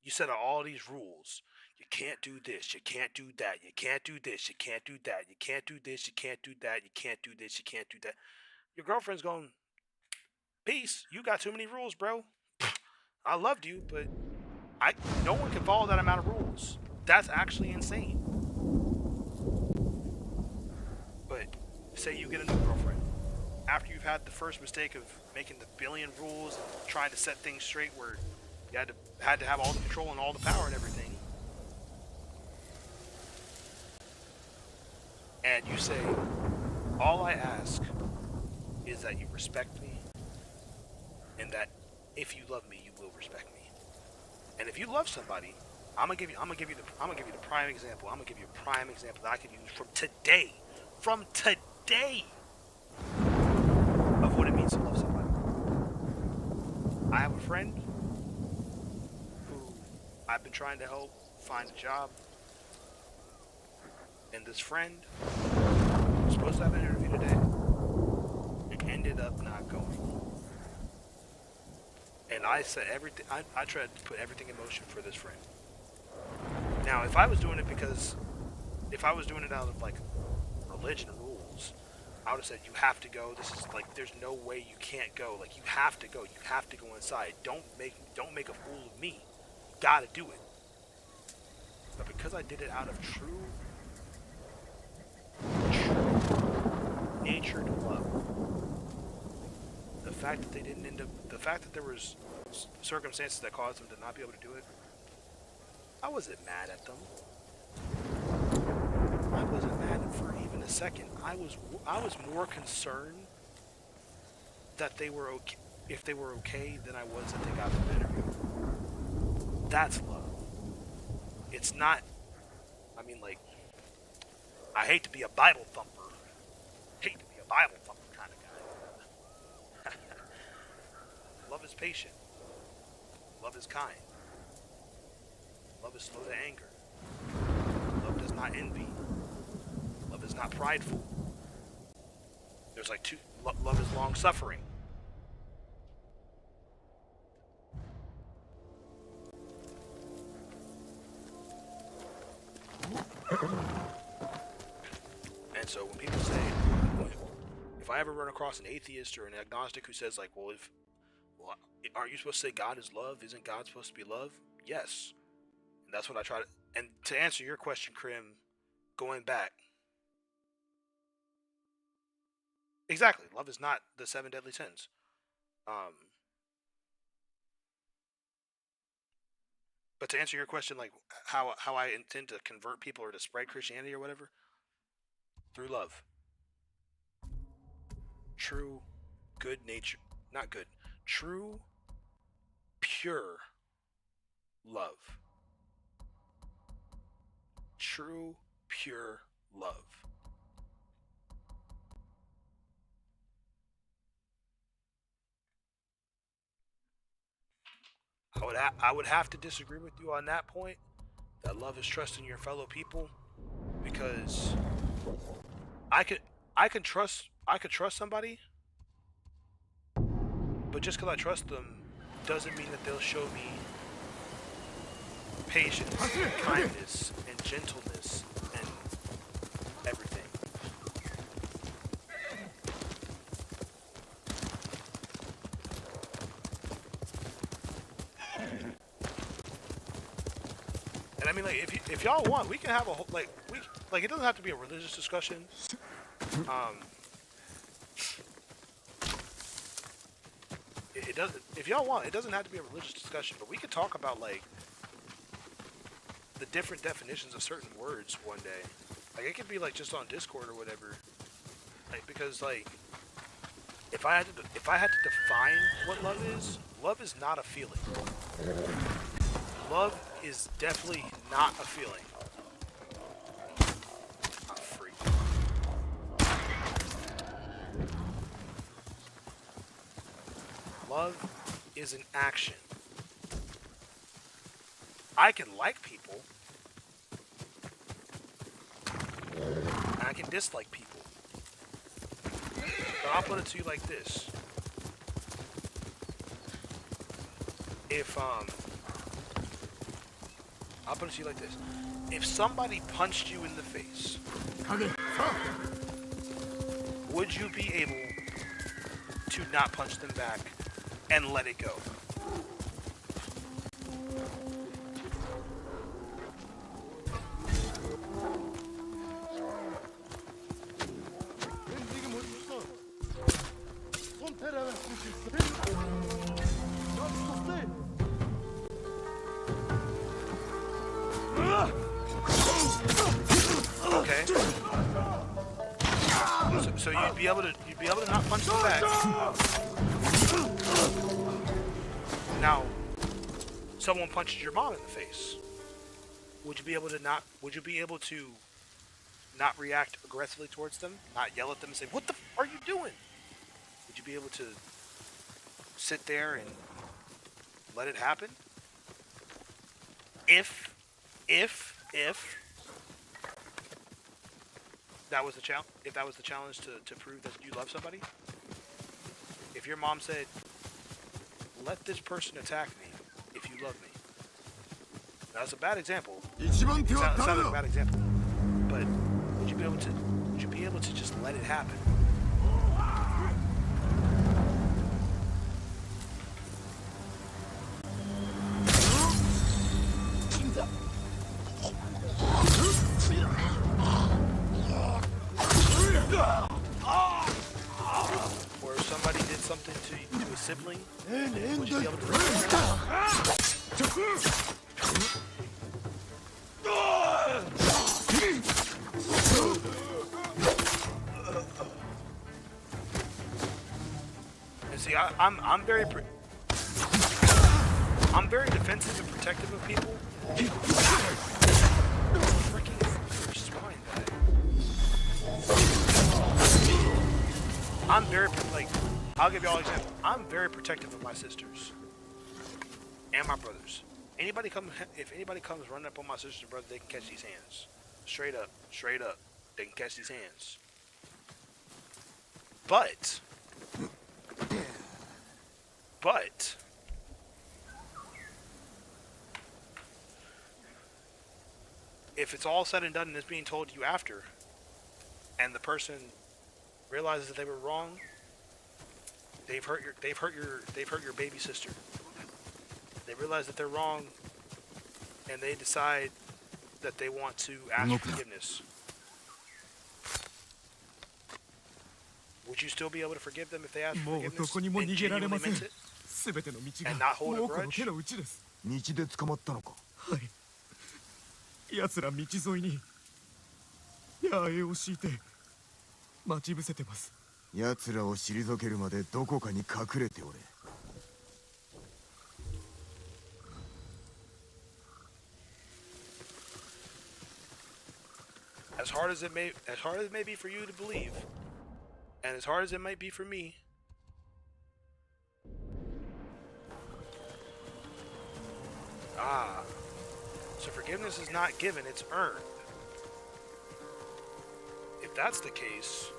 you set out all these rules. You can't do this, you can't do that, you can't do this, you can't do that, you can't do this, you can't do that, you can't do this, you can't do that. Your girlfriend's going, peace, you got too many rules, bro. I loved you, but no one can follow that amount of rules. That's actually insane. But say you get a new girlfriend. After you've had the first mistake of making the billion rules and trying to set things straight where you had to have all the control and all the power and everything. And you say, all I ask is that you respect me and that if you love me, you will respect me. And if you love somebody, I'm gonna give you the prime example. I'm gonna give you a prime example that I could use from today of what it means to love somebody. I have a friend who I've been trying to help find a job, and this friend was supposed to have an interview today and ended up not going. And I said everything. I tried to put everything in motion for this friend. Now, if I was doing it out of like religion rules, I would have said you have to go. This is like there's no way you can't go. Like you have to go. You have to go inside. Don't make a fool of me. You gotta do it. But because I did it out of true natured love, the fact that there was circumstances that caused them to not be able to do it, I wasn't mad at them. I wasn't mad for even a second. I was more concerned that they were okay, if they were okay, than I was that they got the interview. That's love. It's not. I mean, like, I hate to be a Bible thumper. Kind of guy. Love is patient. Love is kind. Love is slow to anger. Love does not envy. Love is not prideful. There's like love is long suffering. And so when people say, if I ever run across an atheist or an agnostic who says like, well, aren't you supposed to say God is love? Isn't God supposed to be love? Yes. And that's what I try to, and to answer your question, Krim, going back. Exactly. Love is not the 7 deadly sins. But to answer your question, like how I intend to convert people or to spread Christianity or whatever, through love. True, good nature, not good, true, pure love. True, pure love. I would have to disagree with you on that point. That love is trusting your fellow people, because I could trust somebody, but just because I trust them doesn't mean that they'll show me patience and kindness and gentleness and everything. And I mean, like, if y'all want, we can have a whole, like, it doesn't have to be a religious discussion. It doesn't. If y'all want, it doesn't have to be a religious discussion, but we could talk about like the different definitions of certain words one day. Like, it could be like just on Discord or whatever. Like, because like, if I had to define what love is not a feeling. Love is definitely not a feeling. I'm a freak. Love is an action. I can like people, and I can dislike people. But I'll put it to you like this. I'll put it to you like this. If somebody punched you in the face, would you be able to not punch them back and let it go? Okay. So you'd be able to not punch them back. Now, someone punched your mom in the face. Would you be able to not react aggressively towards them? Not yell at them and say, "What the f are you doing?" Would you be able to sit there and let it happen? If that was the challenge, to prove that you love somebody, if your mom said, "Let this person attack me if you love me," that's a bad example. It sounds like a bad example, but would you be able to just let it happen? Or if somebody did something to a sibling, would you be able to forgive them? And see, I'm very defensive and protective of people. Freaking spine guy. I'm very, like, I'll give y'all an example. I'm very protective of my sisters and my brothers. If anybody comes running up on my sister and brother, they can catch these hands. Straight up, they can catch these hands. But, if it's all said and done and it's being told to you after, and the person realizes that they were wrong, they've hurt your baby sister. They realize that they're wrong, and they decide that they want to ask for forgiveness. Would you still be able to forgive them if they ask for forgiveness and genuinely meant it? And not hold a grudge? 道で捕まったのか。はい。奴ら道沿いに野営を敷いて待ち伏せてます。奴らを退けるまでどこかに隠れておれ。As hard as it may be for you to believe, and as hard as it might be for me, so forgiveness is not given, it's earned. If that's the case,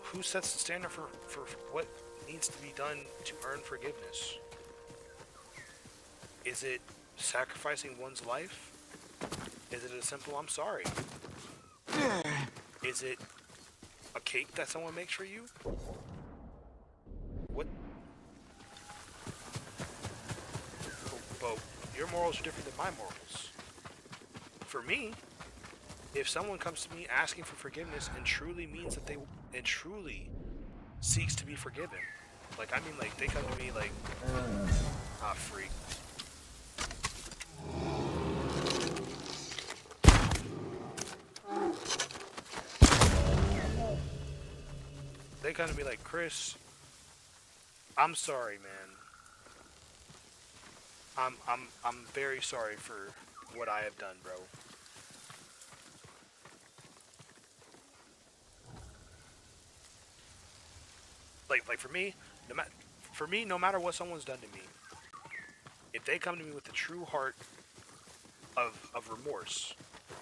who sets the standard for what needs to be done to earn forgiveness? Is it sacrificing one's life? Is it a simple "I'm sorry"? Is it a cake that someone makes for you? What? But your morals are different than my morals. for me, if someone comes to me asking for forgiveness and truly means that and truly seeks to be forgiven, like I mean, like they come to me like, ah, freak. They come to me like, Chris, I'm sorry, man. I'm very sorry for what I have done, bro. Like for me, no matter what someone's done to me, if they come to me with the true heart of remorse,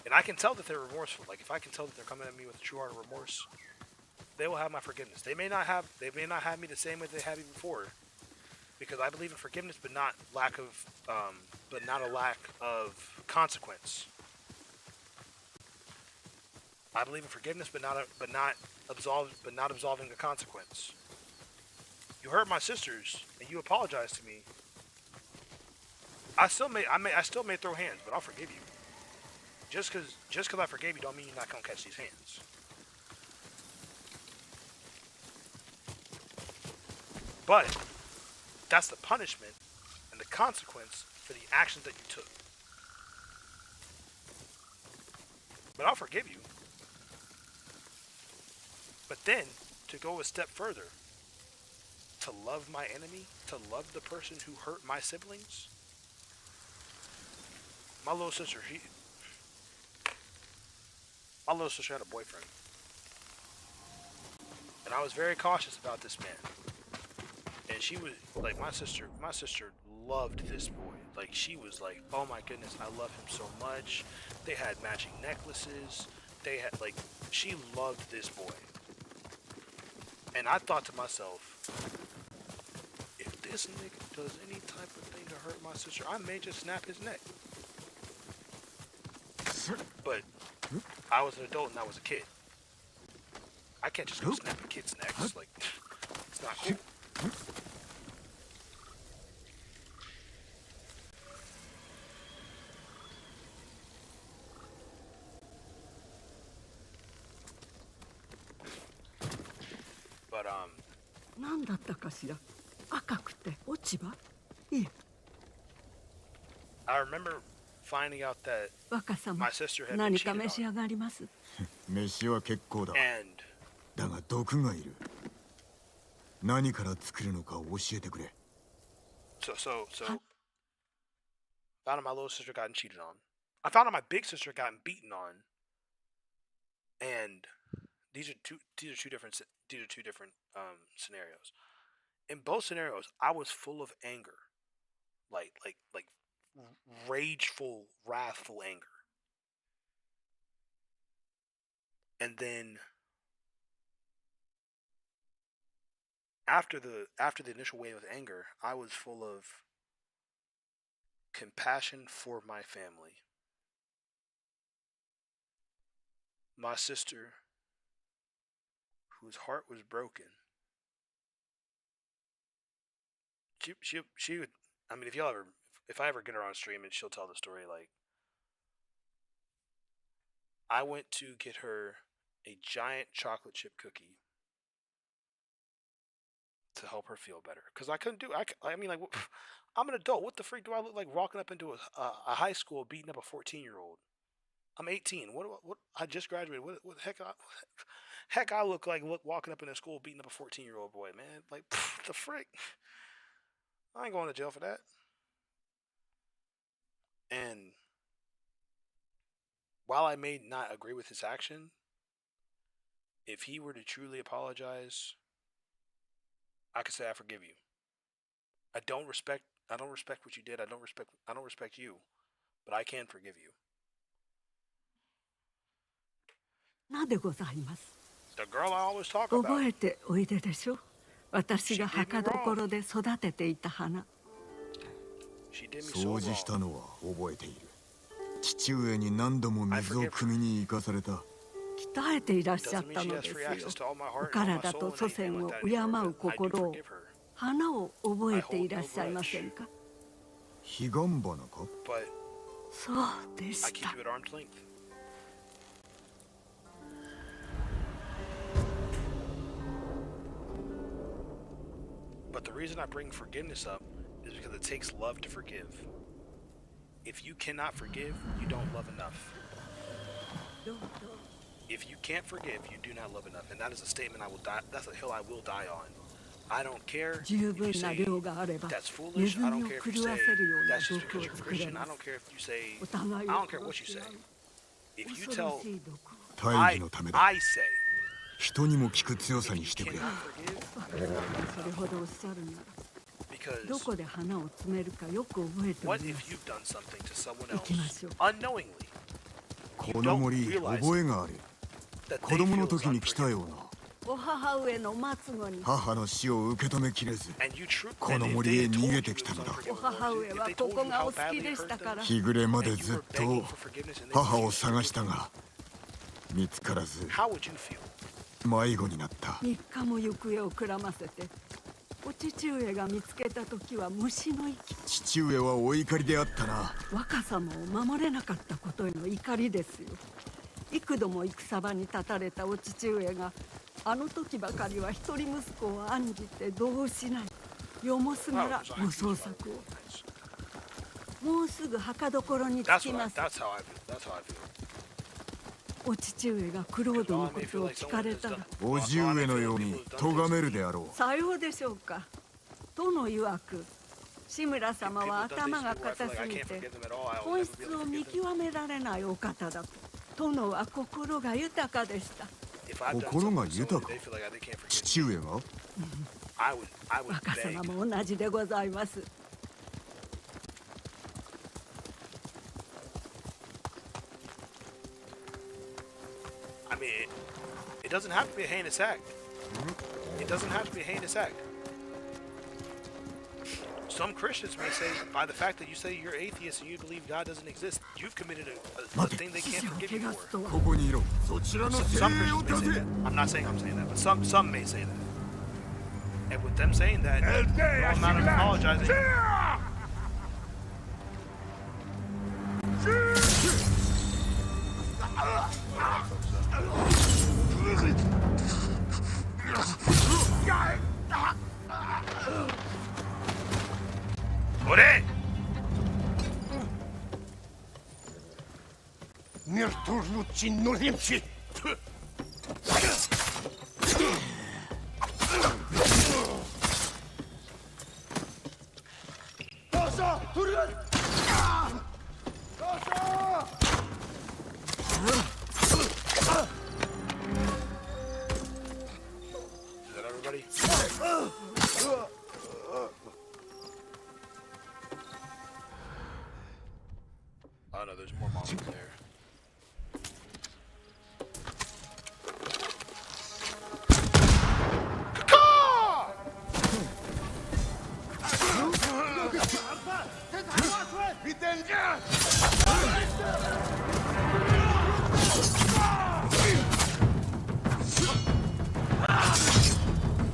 and I can tell that they're remorseful. Like if I can tell that they're coming at me with a true heart of remorse, they will have my forgiveness. They may not have me the same way they had me before, because I believe in forgiveness, but not a lack of consequence. I believe in forgiveness, but not absolving the consequence. You hurt my sisters, and you apologize to me. I still may throw hands, but I'll forgive you. Just because I forgave you, don't mean you're not gonna catch these hands. But that's the punishment and the consequence for the actions that you took. But I'll forgive you. But then, to go a step further, to love my enemy, to love the person who hurt my siblings. My little sister had a boyfriend. And I was very cautious about this man. And she was like, my sister loved this boy. Like, she was like, oh my goodness, I love him so much. They had matching necklaces. She loved this boy. And I thought to myself, if this nigga does any type of thing to hurt my sister, I may just snap his neck. But I was an adult and I was a kid. I can't just go snap a kid's neck. It's like, it's not cool. But 何だったかしら。赤くて落ち葉？いえ。I remember finding out that 若様、 my sister had been 何か cheated 召し on. 上がります。飯は結構だ。 And だが毒がいる。何から作るのか教えてくれ。so found out my little sister gotten cheated on. I found out my big sister gotten beaten on. And these are two different scenarios. In both scenarios, I was full of anger, like rageful, wrathful anger. And then after the initial wave of anger, I was full of compassion for my family. My sister, whose heart was broken, she would, I mean, if I ever get her on stream and she'll tell the story, like, I went to get her a giant chocolate chip cookie to help her feel better, because I couldn't do, I mean, like, I'm an adult. What the freak do I look like walking up into a high school beating up a 14-year-old? I'm 18. What I just graduated. What the heck I look like walking up in a school beating up a 14-year-old boy, man? Like, the frick. I ain't going to jail for that. And while I may not agree with his action, if he were to truly apologize, I could say I forgive you. I don't respect what you did. I don't respect you, but I can forgive you. なでございます。 The girl I always talk 覚 about. えておいででしょ。私が墓所で育てていた花。 She did me so 掃除した wrong. のは覚えている。父上に何度も水を汲みに行かされた。鍛えていらっしゃったのですよ。お体と祖先を敬う心を、花を覚えていらっしゃいませんか。彼岸花か？そうでし I た keep you at arm's length. But the reason I bring forgiveness up is because it takes love to forgive. If you cannot forgive, you don't love enough. If you can't forgive, you do not love enough. And that is a statement I will die. That's a hill I will die on. I don't care if you say that's foolish. I don't care if you say that's just because you're Christian. I don't care if you say, I don't care what you say. If you tell, I say, 人にも聞く強さにしてくれ。 それほどおっしゃるなら because どこで花を詰めるかよく覚えてお what りま if す you've done something to someone 行きましょう else unknowingly? この森覚えがある。 That 子 they 供の feel is 時に来た unforgivable. ような。お母上の末後に母の死を受け止めきれず、 And you true, この and if 森へ they 逃 told げ you て it きた was のだ。 お unforgivable, 母上 if は they こ told こ you が how お好き badly で it した hurt から them, 日暮れまで and you ずっ were と begging for forgiveness, and they 母を refused to 探した forgive you, が見つからず how would you feel? 迷子になった。 3日も行方をくらませてお父上が見つけた時は虫の息父上はお怒りであったな。若様を守れなかったことへの怒りですよ。幾度も戦場に立たれたお父上があの時ばかりは一人息子を案じて度をしないよもすがらご捜索を。もうすぐ墓所に着 That's き what ます。 that's how I feel. That's how I feel. お父上がクロードのことを聞かれたら叔父上のように咎めるであろう。さようでしょうか。殿曰く志村様は頭が固すぎて本質を見極められないお方だと。殿は心が豊かでした。 If I've done 心が something so 豊 that か they feel like they can't forgive 父上が me, I would 若 beg. 様も同じでございます。 I mean, it doesn't have to be a heinous act. It doesn't have to be a heinous act. Some Christians may say, by the fact that you say you're atheist and you believe God doesn't exist, you've committed a thing they can't forgive you for. ここにいろ。そちらの Some Christians may say that. I'm not saying I'm saying that, but some may say that. And with them saying that, no amount of apologizing. ¡Ore! Is that everybody? Oh no, there's more monsters there. Caw!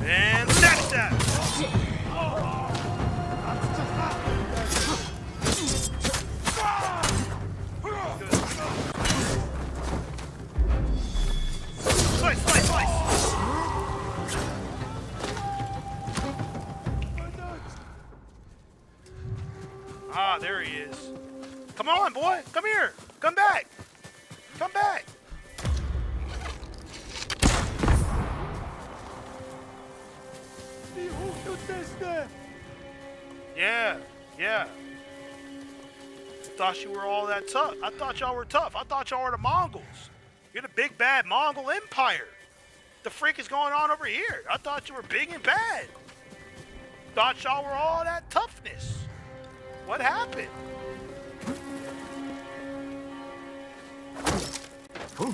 And that's that! Slice, slice, slice! Ah, there he is. Come on, boy! Come here! Come back! Come back! Yeah, yeah. Thought you were all that tough. I thought y'all were tough. I thought y'all were the Mongols. You're the big bad Mongol Empire. The freak is going on over here? I thought you were big and bad. Thought y'all were all that toughness. What happened? Oh.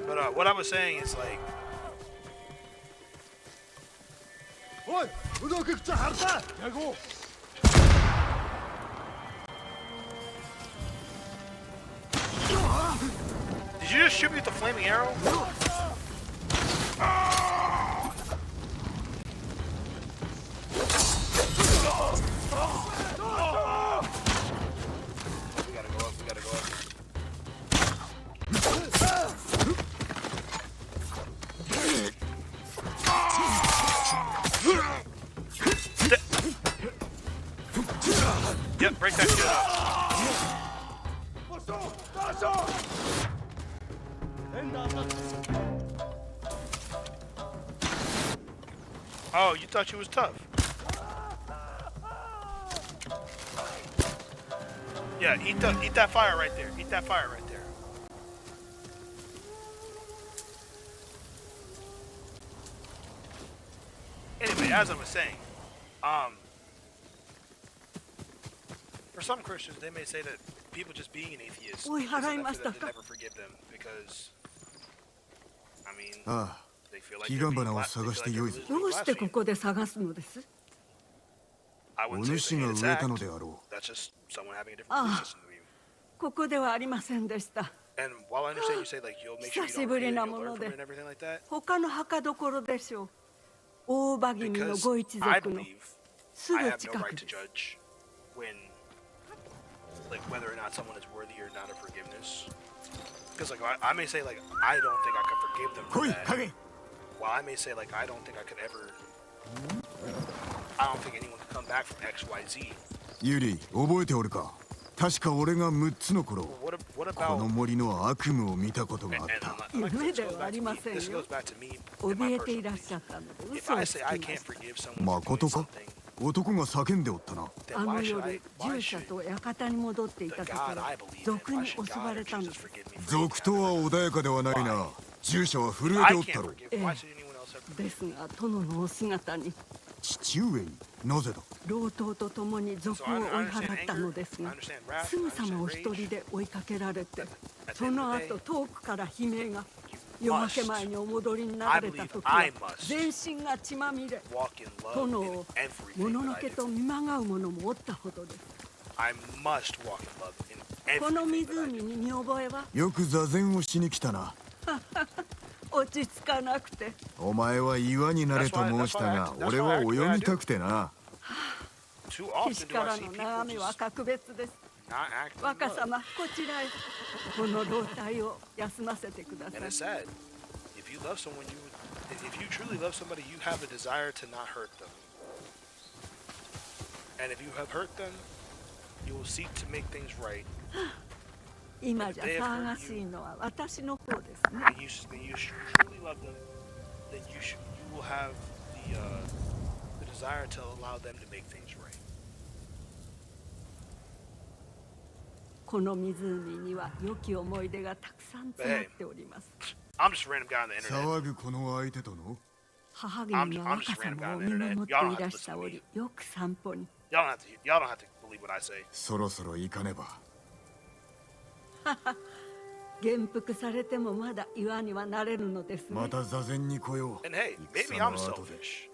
But what I was saying is like, おい、うどんくくちゃはるた。やごう。Did you just shoot me with the flaming arrow? We gotta go up, we gotta go up. Yep, break that shit up. Oh, you thought you was tough. Yeah, eat that fire right there. Eat that fire right there. Anyway, as I was saying, for some Christians, they may say that people just being an atheist Oi, is enough haraimashita for them to ka? never forgive them because, I mean, ああ、 they feel like 彼 they're 岸 being 花を bla- 探して they feel よ like い they're ぞ。 どうしてこ blaspheming. こで探すのです I お wouldn't say 主 it's が an 植えたの attack. であろ That's just someone having a different belief ああ、 system than you. ここではありませんでした And while I understand you say like you'll make sure you 久し don't ぶ repeat り it, な you'll も learn の from で it and everything like that, 他の墓どころでしょう大場君の because ご一 I 族の believe す I ぐ have no 近 right く to です judge when, like, whether or not someone is worthy or not of forgiveness. Because like I may say like I don't think I could forgive them う。 for 来い、 that. 影。 While I may say like I don't think I could ever, I don't think anyone could come back from X, Y, Z. ユリ、覚えておるか。確か俺が6つの頃、 What こ about? の森の悪夢を見たことがあ And, っ and た。 I'm not, like, 夢 this で goes はあ back り to ま me. せん This よ goes back to me and my 怯えてい personal らっしゃ belief. ったので If 嘘を I つ say き I ま can't した forgive someone for 誠 doing か something, 男が叫んでおったな。 then あ why の should 夜 I? 従 Why 者 should と館に戻ってい the たとこ God ろ I believe in? 賊 Why に should 襲 God わ or れたん Jesus です forgive me for 賊とは穏やかではないな。従者は震えて I おった can't ろ。 forgive. Why should anyone else have? ですが殿のお姿に父上になぜだ。老頭と共に賊を追い払ったのですがすぐさまお一人で追いかけられてその後遠くから悲鳴が夜明け前にお戻りになられた時は全身が血まみれ Walk in love 殿 in を everything もの that の I け do. と見まがう者もおったほどです I must walk in love in この everything that I 湖 do. に見覚えはよく座禅をしに来たな。落ち着かなくてお前は岩になれと申したが、 That's why I- 俺は泳ぎたくてな。 Too 岸 often か do ら I の see 眺 people めは just 格別です not act in 若 love. 様こちらへこの老体を休ませてくだ And さ it's い sad. If you love someone, if you truly love somebody, you have a desire to not hurt them. And if you have hurt them, you will seek to make things right. 今じゃ騒がしいのは私の方ですね And you truly love them, then you will have the desire to allow them to make things right. この湖には良き思い出がたくさん詰まっております I'm just a random guy on the internet. 騒ぐこの相手との母君は若様を見守っていらした折よく散歩に Y'all don't have to believe what I say. そろそろ行かねば。元服されてもまだ岩にはなれるのですねまた座禅に来よう。 And hey, maybe 戦 I'm の後で。 selfish.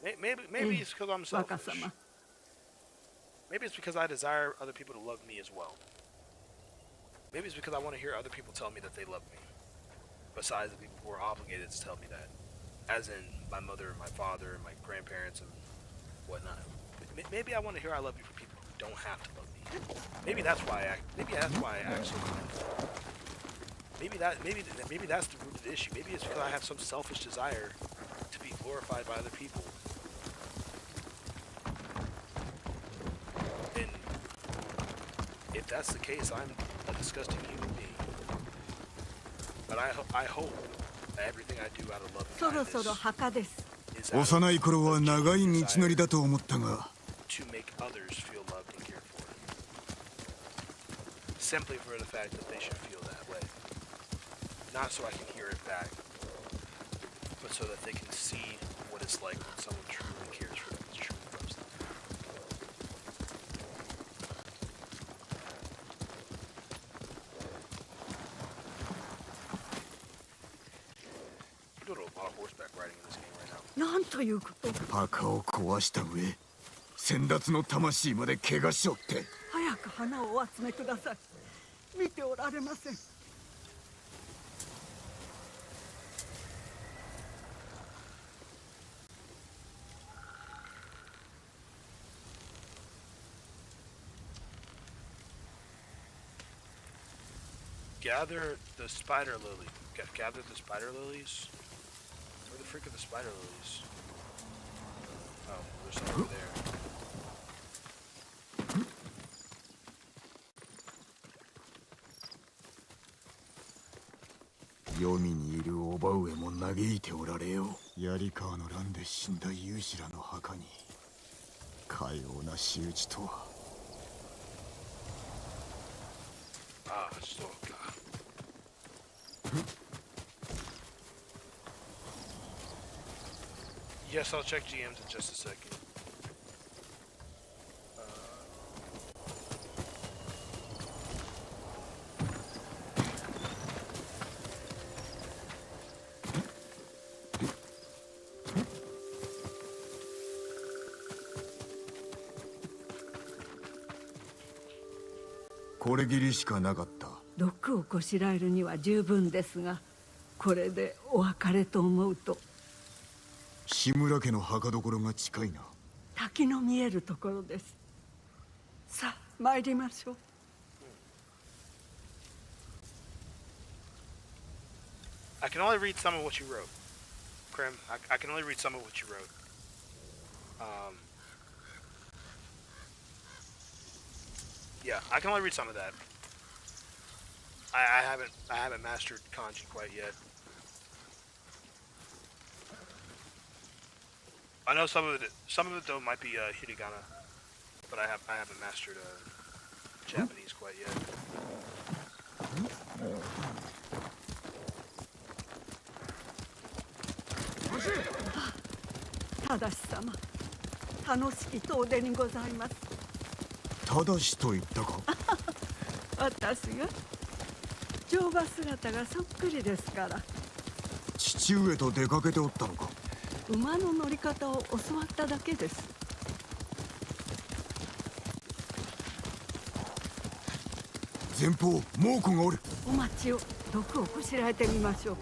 Maybe it's because I'm 若 selfish. 様 Maybe it's because I desire other people to love me as well. Maybe it's because I want to hear other people tell me that they love me. Besides the people who are obligated to tell me that. As in my mother, my father, my grandparents, and whatnot. Maybe I want to hear I love you from people who don't have to love me. Maybe that's why I act so defensive. Maybe that's the root of the issue. Maybe it's because I have some selfish desire to be glorified by other people. And if that's the case, I'm a disgusting human being. But I hope that everything I do out of love そ and ろそろ kindness 墓です is out of 幼い頃は長い道のりだと思ったが、 to make others feel loved and cared for. Simply for the fact that they should feel that way. Not so I can hear it back, but so that they can see what it's like when someone truly cares for them and truly loves them. Doodle. lot of horseback riding in this game right now. なんということ。墓を壊した上、先達の魂まで怪我しおって。早く花をお集めください。見ておられません。Gather the spider lily. Gather the spider lilies? Where the freak are the spider lilies? Oh, there's some over there. 黄泉にいる叔母上も嘆いておられよ。槍川の乱で死んだ勇士らの墓にかような仕打ちとは。ああ、そうか。Yes, I'll check GMs in just a second.これぎりしかなかった。毒をこしらえるには十分ですが、これでお別れと思うと。志村家の墓所が近いな。滝の見えるところです。さあ参りましょう。I can only read some of what you wrote. Krim, I can only read some of what you wrote. Yeah, I can only read some of that. I haven't mastered kanji quite yet. I know some of it though might be hiragana, but I haven't mastered Japanese quite yet. ただし様、楽しき遠出にございます。ただしと言ったか。私が乗馬姿がそっくりですから。父上と出かけておったのか。馬の乗り方を教わっただけです。前方猛虎がおる。お待ちを。毒をこしらえてみましょう。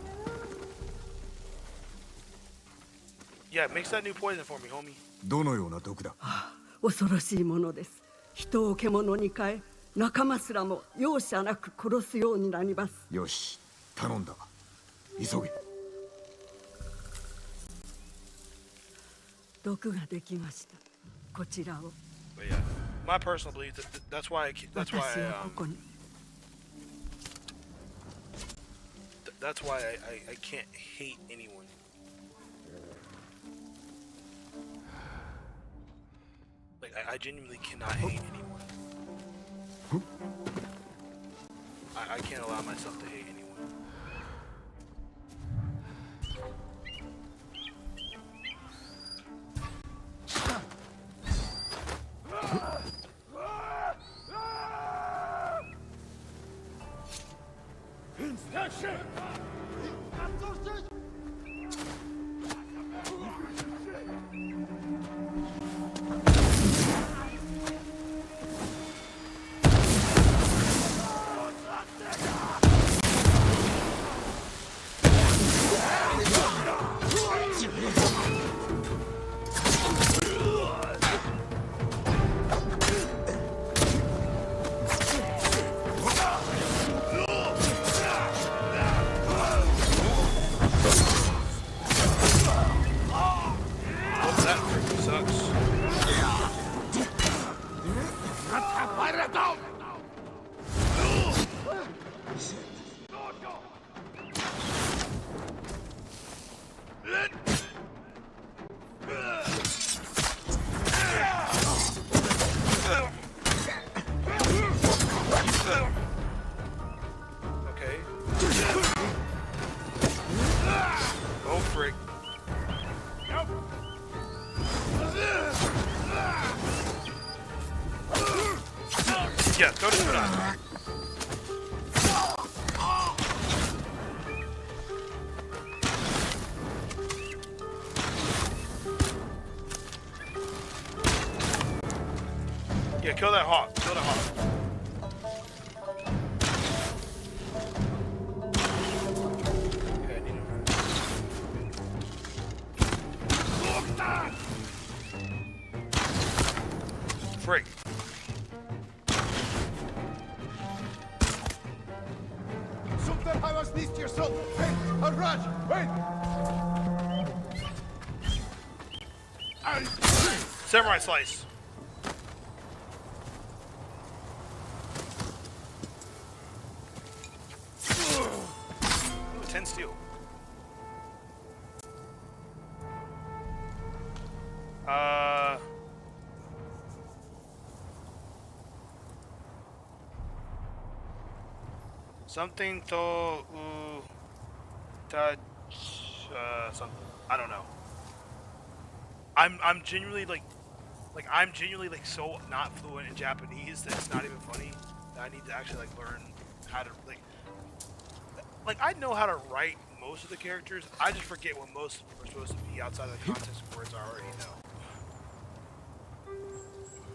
Yeah, mix that new poison for me, homie. どのような毒だ。恐ろしいものです。人を獣に変え、仲間すらも容赦なく殺すようになります。よし、頼んだ。急げ。毒ができました。こちらを。But yeah, my personal belief that's why私はここに。That's why I can't hate anyone. Like I genuinely cannot hate anyone. I can't allow myself to hate anyone. Yeah, go to Tsushima. Yeah, kill that hawk. Kill that hawk. Okay, I need to... Frick. Samurai slice. Ooh, 10 steel. Something to touch something. I don't know. I'm genuinely like I'm genuinely like so not fluent in Japanese that it's not even funny. That I need to actually like learn how to like I know how to write most of the characters. I just forget what most of them are supposed to be outside of the context of words I already know.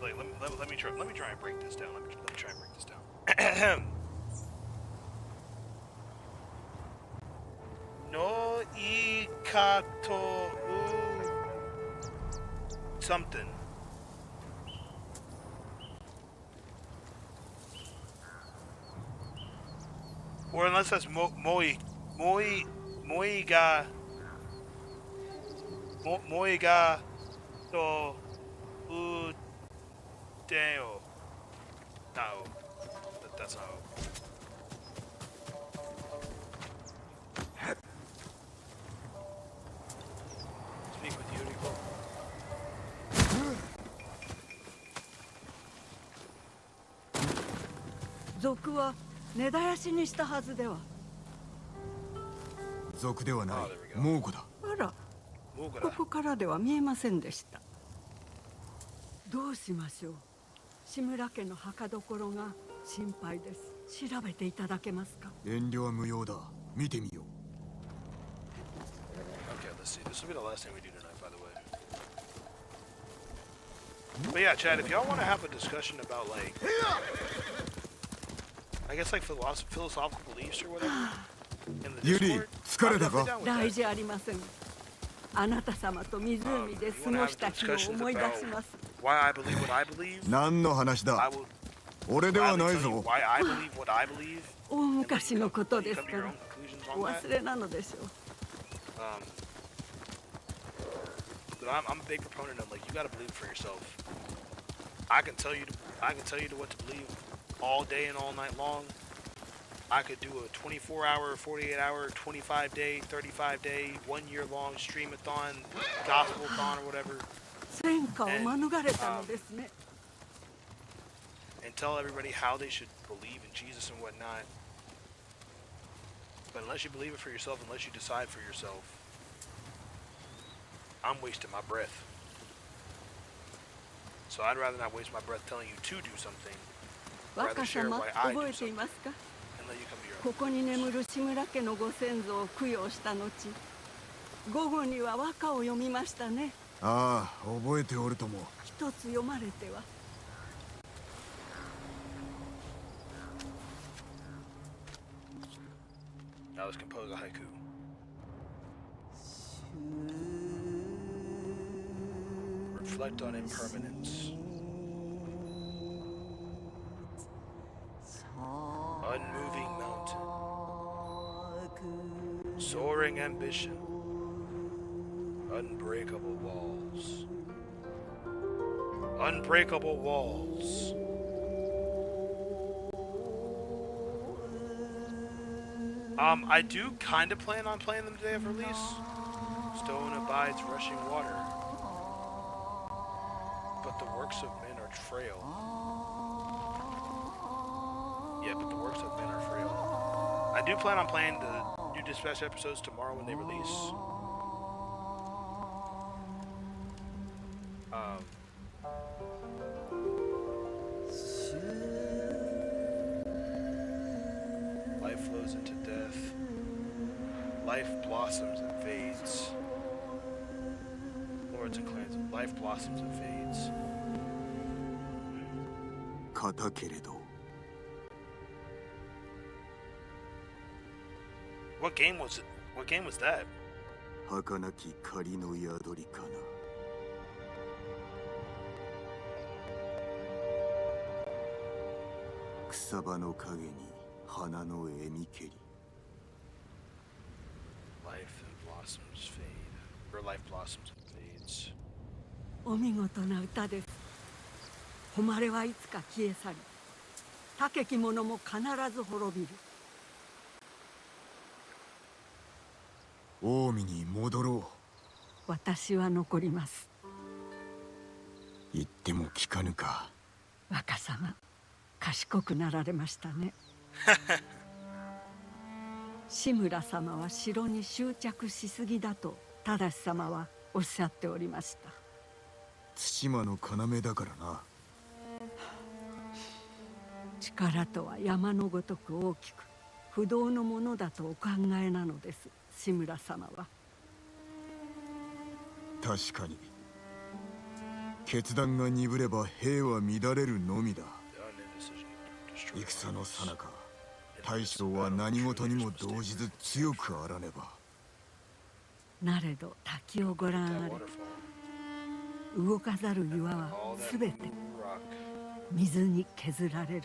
Like let me try and break this down. Let me try and break this down. No ikato something. Or unless that's moi ga to udeo. No, that's not. Speak with Yuriko.族は根絶やしにしたはずでは。族ではない。猛虎だ。あら、ここからでは見えませんでした。どうしましょう。志村家の墓所が心配です。調べていただけますか。遠慮は無用だ。見てみよう。Okay, let's see. This will be the last thing we do tonight, by the way. But yeah, Chad, if y'all want to have a discussion about like, I guess like philosophical beliefs or whatever in the Discord, I'm definitely down with that. 大事ありません。あなた様と湖で過ごした日を思い出します。Why I believe what I believe? 何の話だ。俺ではないぞ。Why I believe what I believe? 大昔のことですから、お忘れなのでしょう。But I'm a big proponent of like you gotta believe for yourself. I can tell you what to believe all day and all night long. I could do a 24-hour, 48-hour, 25-day, 35-day, 1-year-long streamathon, gospel-thon, or whatever. 戦火を免れたのですね。And tell everybody how they should believe in Jesus and whatnot. But unless you believe it for yourself, unless you decide for yourself, I'm wasting my breath. So I'd rather not waste my breath telling you to do something. Rather share why I do something. And let you come to your own. ここに眠る志村家のご先祖を供養した後、午後には和歌を読みましたね。ああ、覚えておるとも。一つ読まれては。Now let's compose a haiku. Reflect on impermanence. Unmoving mountain. Soaring ambition. Unbreakable walls. Unbreakable walls. I do kind of plan on playing them the day of release. Stone abides rushing water. But the works of men are frail. Yeah, but the works of men are frail. I do plan on playing the new Dispatch episodes tomorrow when they release. Life flows into death. Life blossoms and fades. Lords and clans, life blossoms and fades. 硬けれど What game was it? What game was that? 儚き仮の宿りかな草場の陰に花の笑みけり Life and blossoms fade. Or life blossoms and fades. お見事な歌です。誉れはいつか消え去り、高き者も必ず滅びる。近江に戻ろう。私は残ります。言っても聞かぬか。若様、賢くなられましたね。志村様は城に執着しすぎだと正様はおっしゃっておりました。対馬の要だからな。力とは山のごとく大きく不動のものだとお考えなのです、志村様は。確かに決断が鈍れば兵は乱れるのみだ。戦の最中大将は何事にも動じず強くあらねば。なれど滝をご覧あれ。動かざる岩はすべて水に削られる。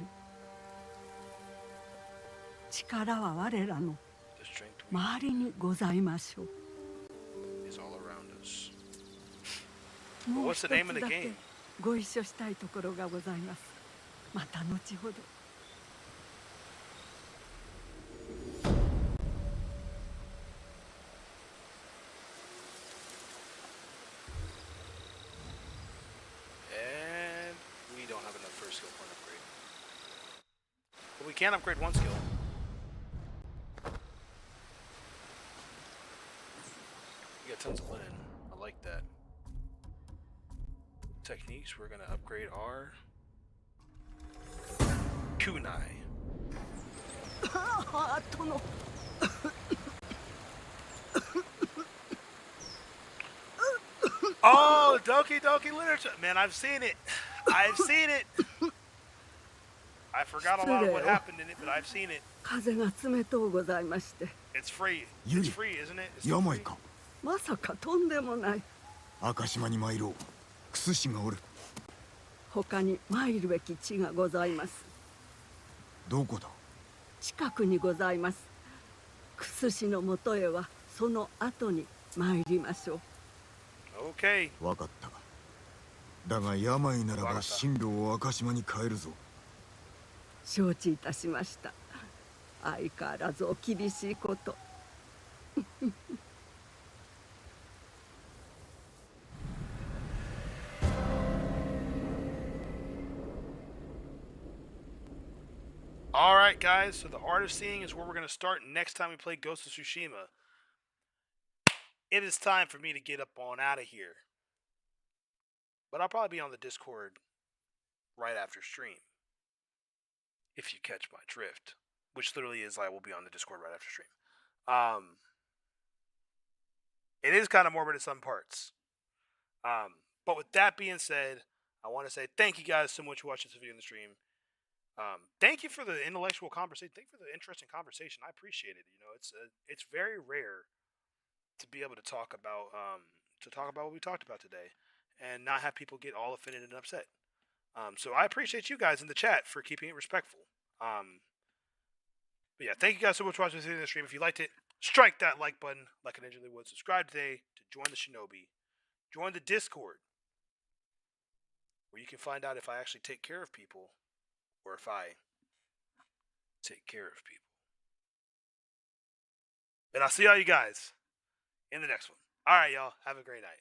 力は我らの周りにございましょう。もう一つだけご一緒したいところがございます。また後ほど。We can upgrade one skill. We got tons of linen. I like that. Techniques, we're gonna upgrade our kunai. Oh, Doki Doki literature. Man, I've seen it. I've seen it. I forgot a lot of what happened in it, but I've seen it. 風が冷とうございまして。It's free. It's free, isn't it? It's 病か。まさかとんでもない。赤島に参ろう。クス氏がおる。他に参るべき地がございます。どこだ。近くにございます。クス氏のもとへはその後に参りましょう。Okay. わかった。だが病ならば進路を赤島に変えるぞ。承知いたしました。相変わらずお厳しいこと。Alright guys, so the art of seeing is where we're going to start next time we play Ghost of Tsushima. It is time for me to get up on out of here. But I'll probably be on the Discord right after stream. If you catch my drift. Which literally is I will be on the Discord right after stream. It is kind of morbid in some parts. But with that being said, I want to say thank you guys so much for watching this video in the stream. Thank you for the intellectual conversation. Thank you for the interesting conversation. I appreciate it. You know, it's very rare to be able to talk about what we talked about today and not have people get all offended and upset. So I appreciate you guys in the chat for keeping it respectful. But yeah, thank you guys so much for watching this video in the stream. If you liked it, strike that like button like an ninja would. Subscribe today to join the Shinobi. Join the Discord, where you can find out if I actually take care of people or if I take care of people. And I'll see all you guys in the next one. All right, y'all. Have a great night.